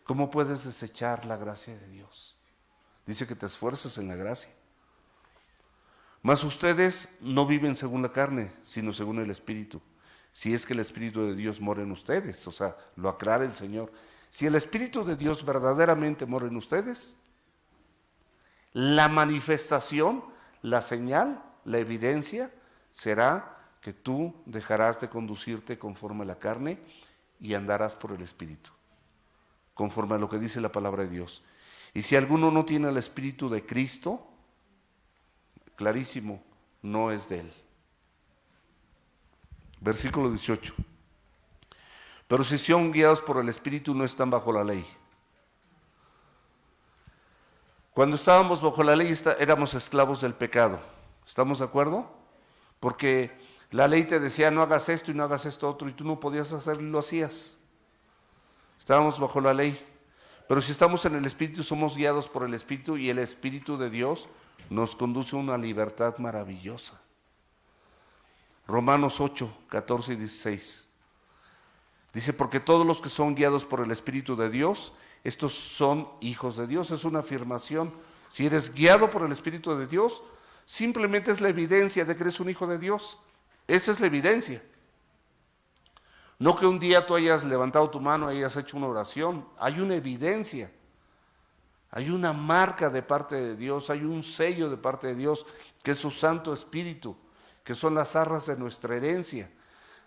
¿Cómo puedes desechar la gracia de Dios? Dice que te esfuerces en la gracia. Mas ustedes no viven según la carne, sino según el Espíritu. Si es que el Espíritu de Dios mora en ustedes, o sea, lo aclara el Señor. Si el Espíritu de Dios verdaderamente mora en ustedes, la manifestación, la señal, la evidencia será que tú dejarás de conducirte conforme a la carne y andarás por el Espíritu, conforme a lo que dice la palabra de Dios. Y si alguno no tiene el Espíritu de Cristo, clarísimo, no es de él. Versículo 18. Pero si son guiados por el Espíritu, no están bajo la ley. Cuando estábamos bajo la ley éramos esclavos del pecado. ¿Estamos de acuerdo? Porque la ley te decía no hagas esto y no hagas esto otro y tú no podías hacerlo y lo hacías. Estábamos bajo la ley. Pero si estamos en el Espíritu, somos guiados por el Espíritu y el Espíritu de Dios nos conduce a una libertad maravillosa. Romanos 8, 14 y 16. Dice, porque todos los que son guiados por el Espíritu de Dios, estos son hijos de Dios. Es una afirmación. Si eres guiado por el Espíritu de Dios, simplemente es la evidencia de que eres un hijo de Dios. Esa es la evidencia. No que un día tú hayas levantado tu mano y hayas hecho una oración. Hay una evidencia. Hay una marca de parte de Dios. Hay un sello de parte de Dios, que es su Santo Espíritu, que son las arras de nuestra herencia.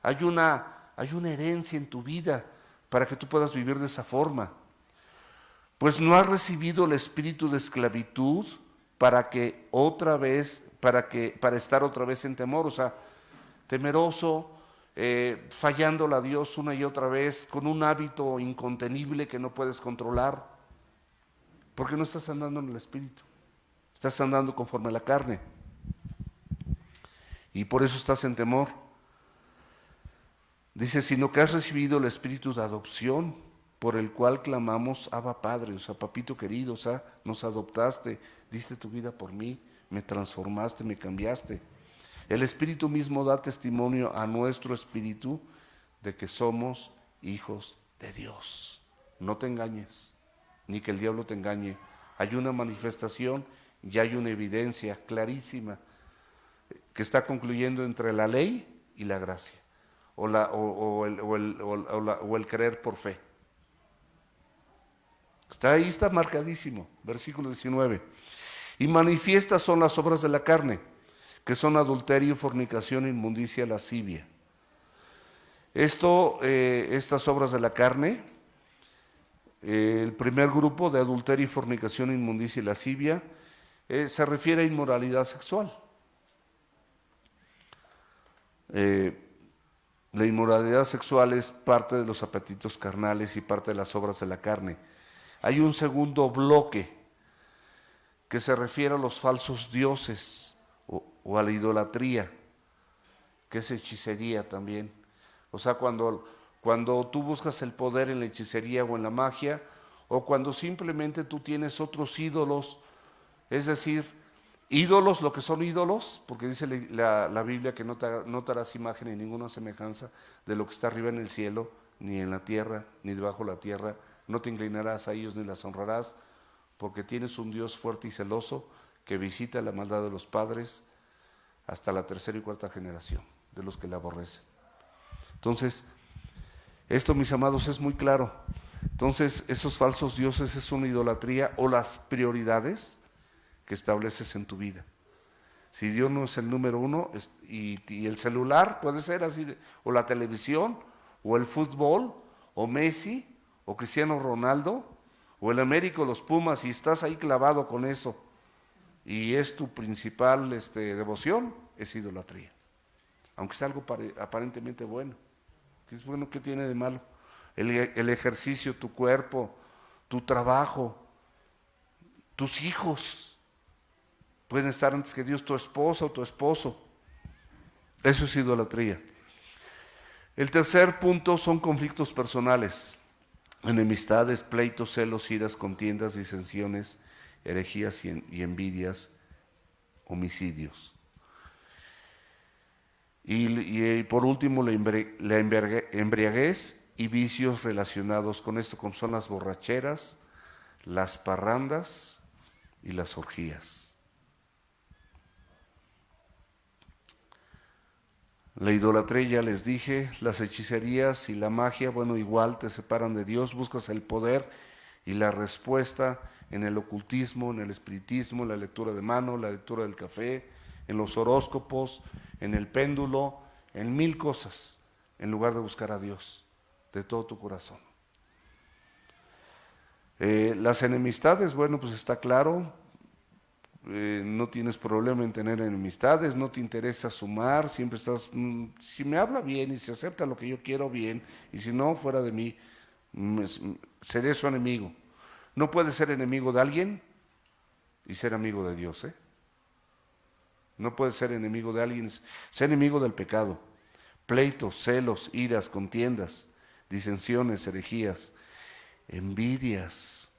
Hay una herencia en tu vida para que tú puedas vivir de esa forma. Pues no has recibido el espíritu de esclavitud para estar otra vez en temor, o sea, temeroso, fallándola a Dios una y otra vez, con un hábito incontenible que no puedes controlar, porque no estás andando en el espíritu, estás andando conforme a la carne, y por eso estás en temor. Dice, sino que has recibido el espíritu de adopción, por el cual clamamos, Abba Padre, o sea, papito querido, o sea, nos adoptaste, diste tu vida por mí, me transformaste, me cambiaste. El Espíritu mismo da testimonio a nuestro espíritu de que somos hijos de Dios. No te engañes, ni que el diablo te engañe. Hay una manifestación y hay una evidencia clarísima que está concluyendo entre la ley y la gracia, o el creer por fe. Ahí está marcadísimo, versículo 19. Y manifiestas son las obras de la carne, que son adulterio, fornicación, inmundicia, lascivia. Estas obras de la carne, el primer grupo de adulterio, fornicación, inmundicia y lascivia, se refiere a inmoralidad sexual. La inmoralidad sexual es parte de los apetitos carnales y parte de las obras de la carne. Hay un segundo bloque que se refiere a los falsos dioses o a la idolatría, que es hechicería también. O sea, cuando tú buscas el poder en la hechicería o en la magia, o cuando simplemente tú tienes otros ídolos, es decir, ídolos, lo que son ídolos, porque dice la Biblia que no te harás imagen ni ninguna semejanza de lo que está arriba en el cielo, ni en la tierra, ni debajo de la tierra, no te inclinarás a ellos ni las honrarás, porque tienes un Dios fuerte y celoso que visita la maldad de los padres hasta la tercera y cuarta generación de los que le aborrecen. Entonces, esto, mis amados, es muy claro. Entonces, esos falsos dioses es una idolatría o las prioridades que estableces en tu vida. Si Dios no es el número uno, y el celular puede ser así, o la televisión, o el fútbol, o Messi, o Cristiano Ronaldo, o el América, o los Pumas, y estás ahí clavado con eso, y es tu principal devoción, es idolatría. Aunque es algo aparentemente bueno. ¿Qué es bueno? ¿Qué tiene de malo? El ejercicio, tu cuerpo, tu trabajo, tus hijos pueden estar antes que Dios, tu esposa o tu esposo. Eso es idolatría. El tercer punto son conflictos personales, enemistades, pleitos, celos, iras, contiendas, disensiones, herejías y envidias, homicidios. Y por último, la embriaguez y vicios relacionados con esto, como son las borracheras, las parrandas y las orgías. La idolatría, ya les dije, las hechicerías y la magia, bueno, igual te separan de Dios, buscas el poder y la respuesta en el ocultismo, en el espiritismo, en la lectura de mano, la lectura del café, en los horóscopos, en el péndulo, en mil cosas, en lugar de buscar a Dios de todo tu corazón. Las enemistades, bueno, pues está claro, no tienes problema en tener enemistades, no te interesa sumar, siempre estás, si me habla bien y se acepta lo que yo quiero, bien, y si no, fuera de mí, seré su enemigo. No puedes ser enemigo de alguien y ser amigo de Dios, ¿eh? No puedes ser enemigo de alguien, ser enemigo del pecado. Pleitos, celos, iras, contiendas, disensiones, herejías, envidias.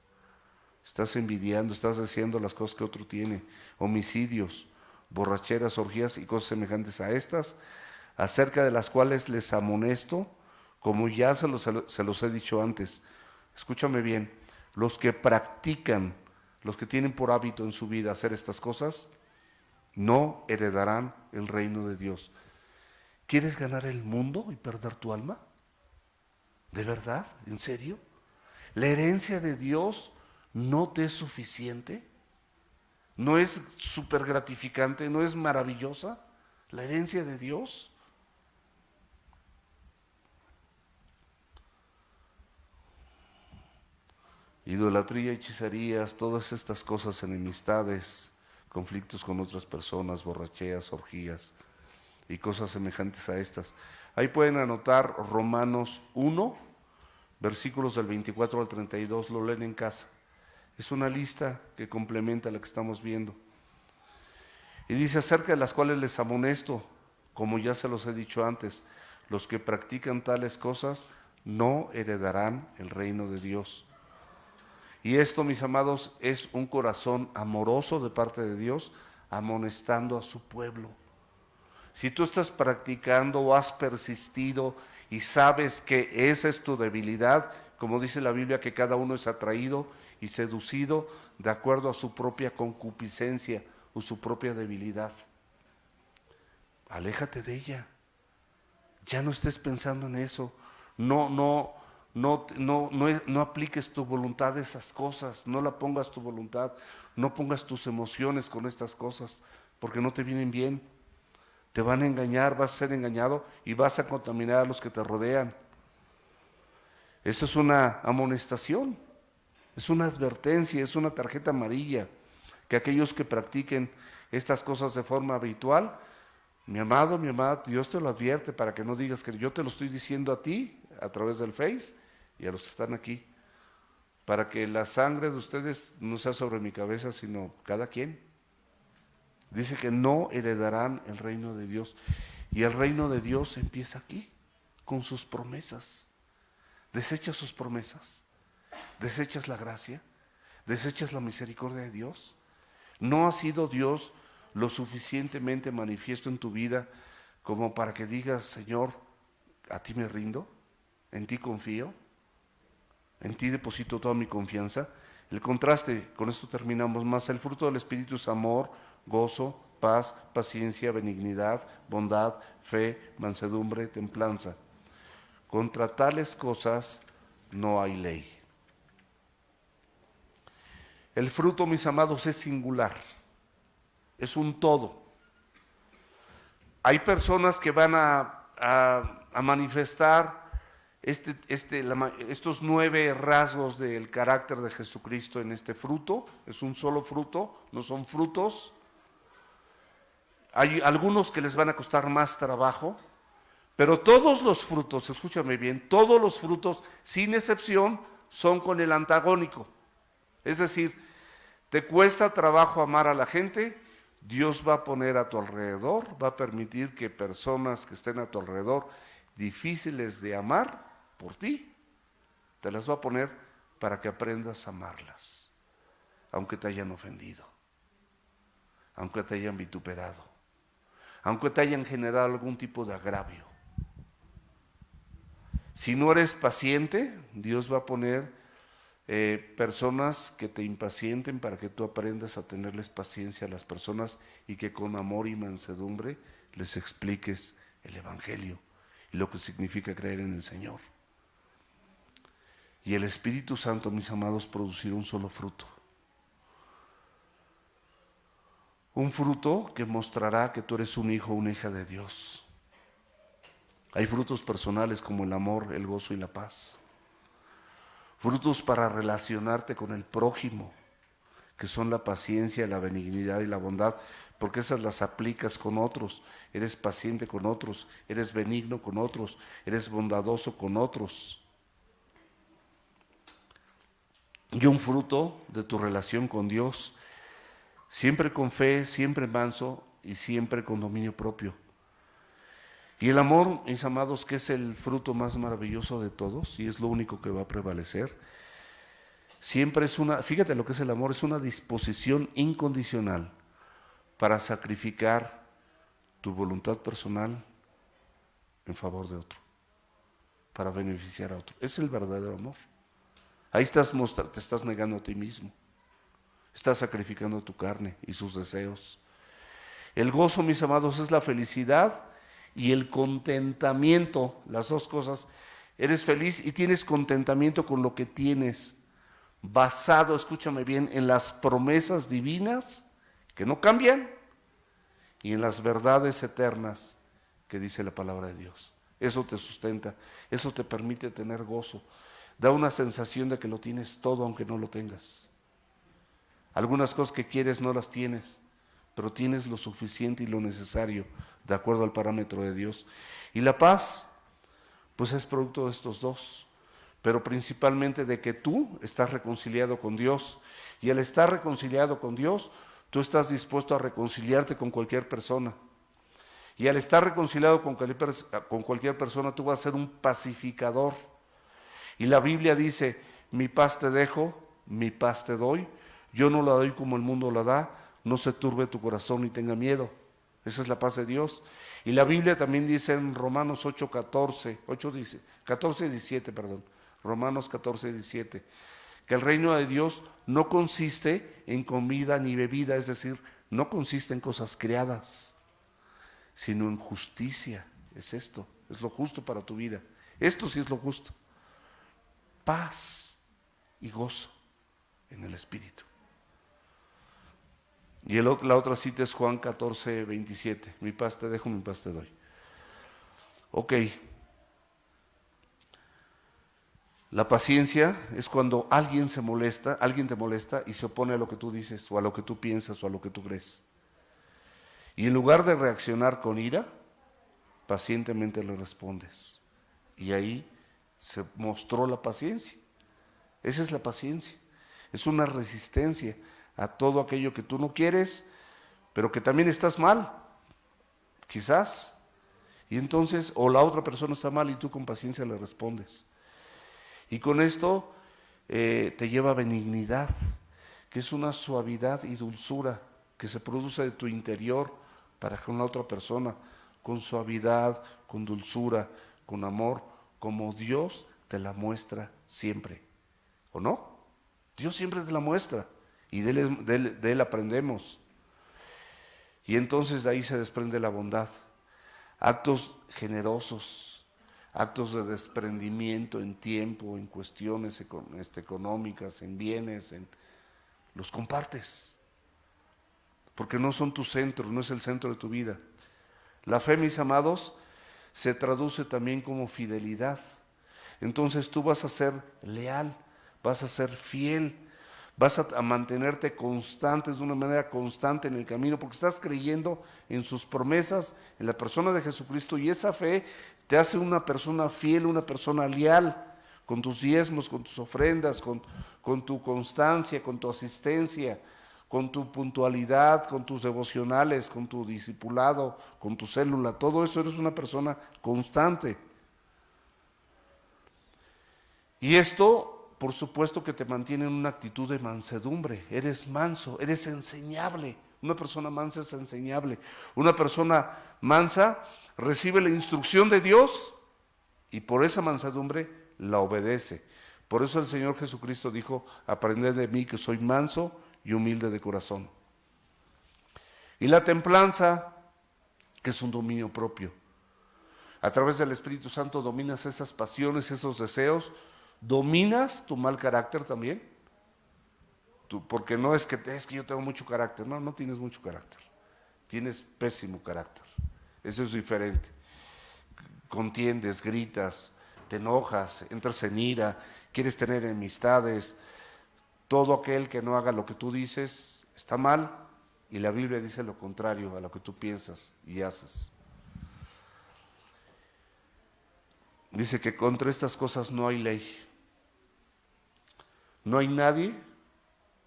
Estás envidiando, estás deseando las cosas que otro tiene. Homicidios, borracheras, orgías y cosas semejantes a estas, acerca de las cuales les amonesto, como ya se los he dicho antes. Escúchame bien, los que practican, los que tienen por hábito en su vida hacer estas cosas, no heredarán el reino de Dios. ¿Quieres ganar el mundo y perder tu alma? ¿De verdad? ¿En serio? ¿La herencia de Dios no te es suficiente? ¿No es súper gratificante? ¿No es maravillosa la herencia de Dios? Idolatría, hechicerías, todas estas cosas, enemistades, conflictos con otras personas, borracheras, orgías y cosas semejantes a estas. Ahí pueden anotar Romanos 1, versículos del 24 al 32, lo leen en casa. Es una lista que complementa la que estamos viendo. Y dice: acerca de las cuales les amonesto, como ya se los he dicho antes, los que practican tales cosas no heredarán el reino de Dios. Y esto, mis amados, es un corazón amoroso de parte de Dios, amonestando a su pueblo. Si tú estás practicando o has persistido y sabes que esa es tu debilidad, como dice la Biblia, que cada uno es atraído y seducido de acuerdo a su propia concupiscencia o su propia debilidad, aléjate de ella. Ya no estés pensando en eso. No apliques tu voluntad a esas cosas, no la pongas tu voluntad, no pongas tus emociones con estas cosas, porque no te vienen bien. Te van a engañar, vas a ser engañado y vas a contaminar a los que te rodean. Eso es una amonestación, es una advertencia, es una tarjeta amarilla, que aquellos que practiquen estas cosas de forma habitual, mi amado, mi amada, Dios te lo advierte para que no digas que yo te lo estoy diciendo a ti a través del Face y a los que están aquí, para que la sangre de ustedes no sea sobre mi cabeza, sino cada quien. Dice que no heredarán el reino de Dios. Y el reino de Dios empieza aquí, con sus promesas. Desechas sus promesas, desechas la gracia, desechas la misericordia de Dios. No ha sido Dios lo suficientemente manifiesto en tu vida como para que digas: Señor, a ti me rindo, en ti confío, en ti deposito toda mi confianza. El contraste, con esto terminamos más, el fruto del Espíritu es amor, gozo, paz, paciencia, benignidad, bondad, fe, mansedumbre, templanza. Contra tales cosas no hay ley. El fruto, mis amados, es singular, es un todo. Hay personas que van a manifestar estos 9 rasgos del carácter de Jesucristo en este fruto. Es un solo fruto, no son frutos. Hay algunos que les van a costar más trabajo, pero todos los frutos, escúchame bien, todos los frutos, sin excepción, son con el antagónico. Es decir, te cuesta trabajo amar a la gente, Dios va a poner a tu alrededor, va a permitir que personas que estén a tu alrededor difíciles de amar por ti, te las va a poner para que aprendas a amarlas, aunque te hayan ofendido, aunque te hayan vituperado, aunque te hayan generado algún tipo de agravio. Si no eres paciente, Dios va a poner personas que te impacienten para que tú aprendas a tenerles paciencia a las personas y que con amor y mansedumbre les expliques el Evangelio y lo que significa creer en el Señor. Y el Espíritu Santo, mis amados, producirá un solo fruto. Un fruto que mostrará que tú eres un hijo o una hija de Dios. Hay frutos personales como el amor, el gozo y la paz. Frutos para relacionarte con el prójimo, que son la paciencia, la benignidad y la bondad, porque esas las aplicas con otros. Eres paciente con otros, eres benigno con otros, eres bondadoso con otros. Y un fruto de tu relación con Dios, siempre con fe, siempre manso y siempre con dominio propio. Y el amor, mis amados, que es el fruto más maravilloso de todos y es lo único que va a prevalecer, siempre es fíjate lo que es el amor, es una disposición incondicional para sacrificar tu voluntad personal en favor de otro, para beneficiar a otro. Es el verdadero amor. Ahí te estás negando a ti mismo, estás sacrificando tu carne y sus deseos. El gozo, mis amados, es la felicidad y el contentamiento, las dos cosas. Eres feliz y tienes contentamiento con lo que tienes, basado, escúchame bien, en las promesas divinas que no cambian y en las verdades eternas que dice la palabra de Dios. Eso te sustenta, eso te permite tener gozo. da una sensación de que lo tienes todo aunque no lo tengas. Algunas cosas que quieres no las tienes, pero tienes lo suficiente y lo necesario de acuerdo al parámetro de Dios. Y la paz, pues es producto de estos dos, pero principalmente de que tú estás reconciliado con Dios, y al estar reconciliado con Dios, tú estás dispuesto a reconciliarte con cualquier persona. Y al estar reconciliado con cualquier persona, tú vas a ser un pacificador. Y la Biblia dice, mi paz te dejo, mi paz te doy. Yo no la doy como el mundo la da, no se turbe tu corazón ni tenga miedo. Esa es la paz de Dios. Y la Biblia también dice en Romanos 14 y 17, Romanos 14 y 17, que el reino de Dios no consiste en comida ni bebida, es decir, no consiste en cosas creadas, sino en justicia. Es esto, es lo justo para tu vida. Esto sí es lo justo. Paz y gozo en el Espíritu. Y la otra cita es Juan 14, 27. Mi paz te dejo, mi paz te doy. Ok. La paciencia es cuando alguien te molesta y se opone a lo que tú dices, o a lo que tú piensas, o a lo que tú crees. Y en lugar de reaccionar con ira, pacientemente le respondes. Y ahí se mostró la paciencia. Esa es la paciencia. Es una resistencia a todo aquello que tú no quieres, pero que también estás mal, quizás. Y entonces, o la otra persona está mal y tú con paciencia le respondes. Y con esto te lleva a benignidad, que es una suavidad y dulzura que se produce de tu interior para con la otra persona, con suavidad, con dulzura, con amor, como Dios te la muestra siempre. ¿O no? Dios siempre te la muestra y de él aprendemos. Y entonces de ahí se desprende la bondad. Actos generosos, actos de desprendimiento en tiempo, en cuestiones económicas, en bienes, los compartes. Porque no son tu centro, no es el centro de tu vida. La fe, mis amados, se traduce también como fidelidad. Entonces tú vas a ser leal, vas a ser fiel, vas a mantenerte constante, de una manera constante en el camino, porque estás creyendo en sus promesas, en la persona de Jesucristo, y esa fe te hace una persona fiel, una persona leal, con tus diezmos, con tus ofrendas, con tu constancia, con tu asistencia, con tu puntualidad, con tus devocionales, con tu discipulado, con tu célula, todo eso eres una persona constante. Y esto, por supuesto, que te mantiene en una actitud de mansedumbre. Eres manso, eres enseñable. Una persona mansa es enseñable. Una persona mansa recibe la instrucción de Dios y por esa mansedumbre la obedece. Por eso el Señor Jesucristo dijo, aprended de mí que soy manso y humilde de corazón. Y la templanza, que es un dominio propio. A través del Espíritu Santo dominas esas pasiones, esos deseos, dominas tu mal carácter también. Porque no es que yo tengo mucho carácter, no tienes mucho carácter, tienes pésimo carácter, eso es diferente. Contiendes, gritas, te enojas, entras en ira, quieres tener enemistades. Todo aquel que no haga lo que tú dices está mal, y la Biblia dice lo contrario a lo que tú piensas y haces. Dice que contra estas cosas no hay ley. No hay nadie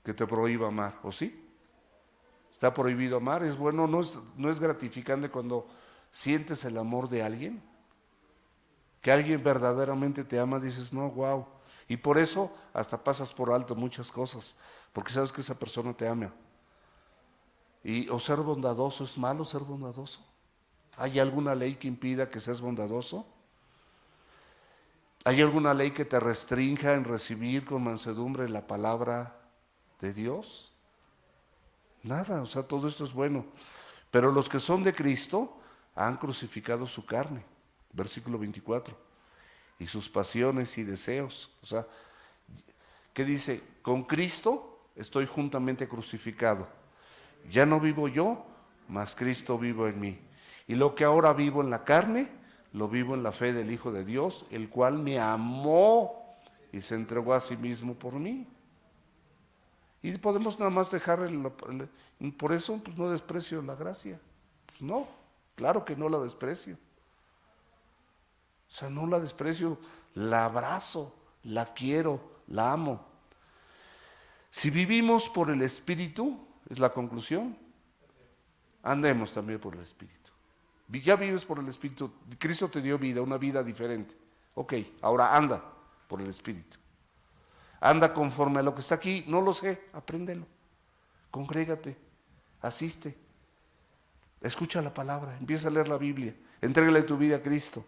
que te prohíba amar, ¿o sí? ¿Está prohibido amar? ¿Es bueno? ¿No es gratificante cuando sientes el amor de alguien? Que alguien verdaderamente te ama, dices, no, wow. Y por eso hasta pasas por alto muchas cosas, porque sabes que esa persona te ama. O ser bondadoso, ¿es malo ser bondadoso? ¿Hay alguna ley que impida que seas bondadoso? ¿Hay alguna ley que te restrinja en recibir con mansedumbre la palabra de Dios? Nada, o sea, todo esto es bueno. Pero los que son de Cristo han crucificado su carne, versículo 24, y sus pasiones y deseos. O sea, ¿qué dice? Con Cristo estoy juntamente crucificado. Ya no vivo yo, mas Cristo vivo en mí. Y lo que ahora vivo en la carne, lo vivo en la fe del Hijo de Dios, el cual me amó y se entregó a sí mismo por mí. Y podemos nada más dejar por eso pues no desprecio la gracia. Pues no, claro que no la desprecio. O sea, no la desprecio, la abrazo, la quiero, la amo. Si vivimos por el Espíritu, es la conclusión, andemos también por el Espíritu. Ya vives por el Espíritu, Cristo te dio vida, una vida diferente. Ok, ahora anda por el Espíritu. Anda conforme a lo que está aquí, no lo sé, apréndelo. Congrégate, asiste, escucha la palabra, empieza a leer la Biblia, entrégale tu vida a Cristo.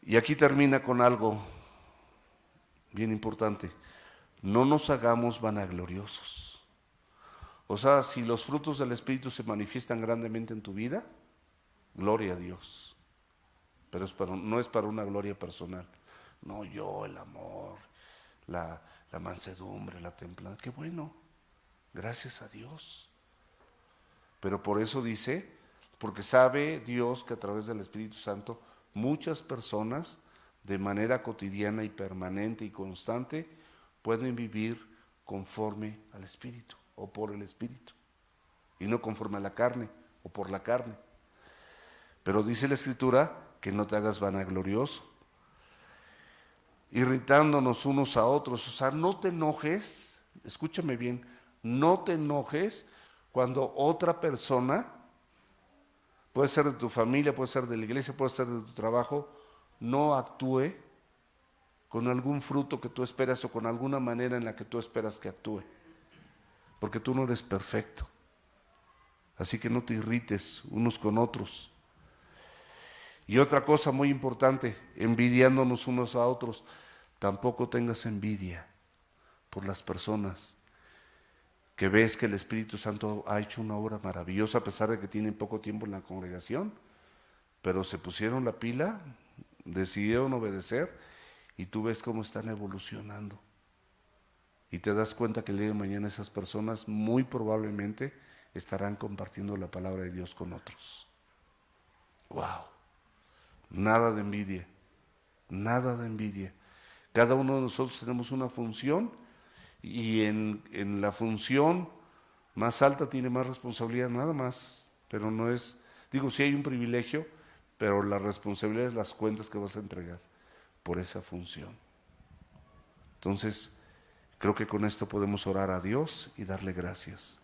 Y aquí termina con algo bien importante. No nos hagamos vanagloriosos. O sea, si los frutos del Espíritu se manifiestan grandemente en tu vida, gloria a Dios. Pero no es para una gloria personal. No, yo, el amor, la mansedumbre, la templanza. Qué bueno, gracias a Dios. Pero por eso dice, porque sabe Dios que a través del Espíritu Santo muchas personas de manera cotidiana y permanente y constante pueden vivir conforme al Espíritu o por el Espíritu y no conforme a la carne o por la carne. Pero dice la Escritura que no te hagas vanaglorioso, irritándonos unos a otros. O sea, no te enojes, escúchame bien, no te enojes cuando otra persona, puede ser de tu familia, puede ser de la iglesia, puede ser de tu trabajo, no actúe con algún fruto que tú esperas o con alguna manera en la que tú esperas que actúe. Porque tú no eres perfecto. Así que no te irrites unos con otros. Y otra cosa muy importante, envidiándonos unos a otros, tampoco tengas envidia por las personas que ves que el Espíritu Santo ha hecho una obra maravillosa a pesar de que tienen poco tiempo en la congregación, pero se pusieron la pila, decidieron obedecer y tú ves cómo están evolucionando. Y te das cuenta que el día de mañana esas personas muy probablemente estarán compartiendo la palabra de Dios con otros. ¡Wow! Nada de envidia, nada de envidia. Cada uno de nosotros tenemos una función y en la función más alta tiene más responsabilidad, nada más. Pero no es, digo, sí hay un privilegio, pero la responsabilidad es las cuentas que vas a entregar por esa función. Entonces, creo que con esto podemos orar a Dios y darle gracias.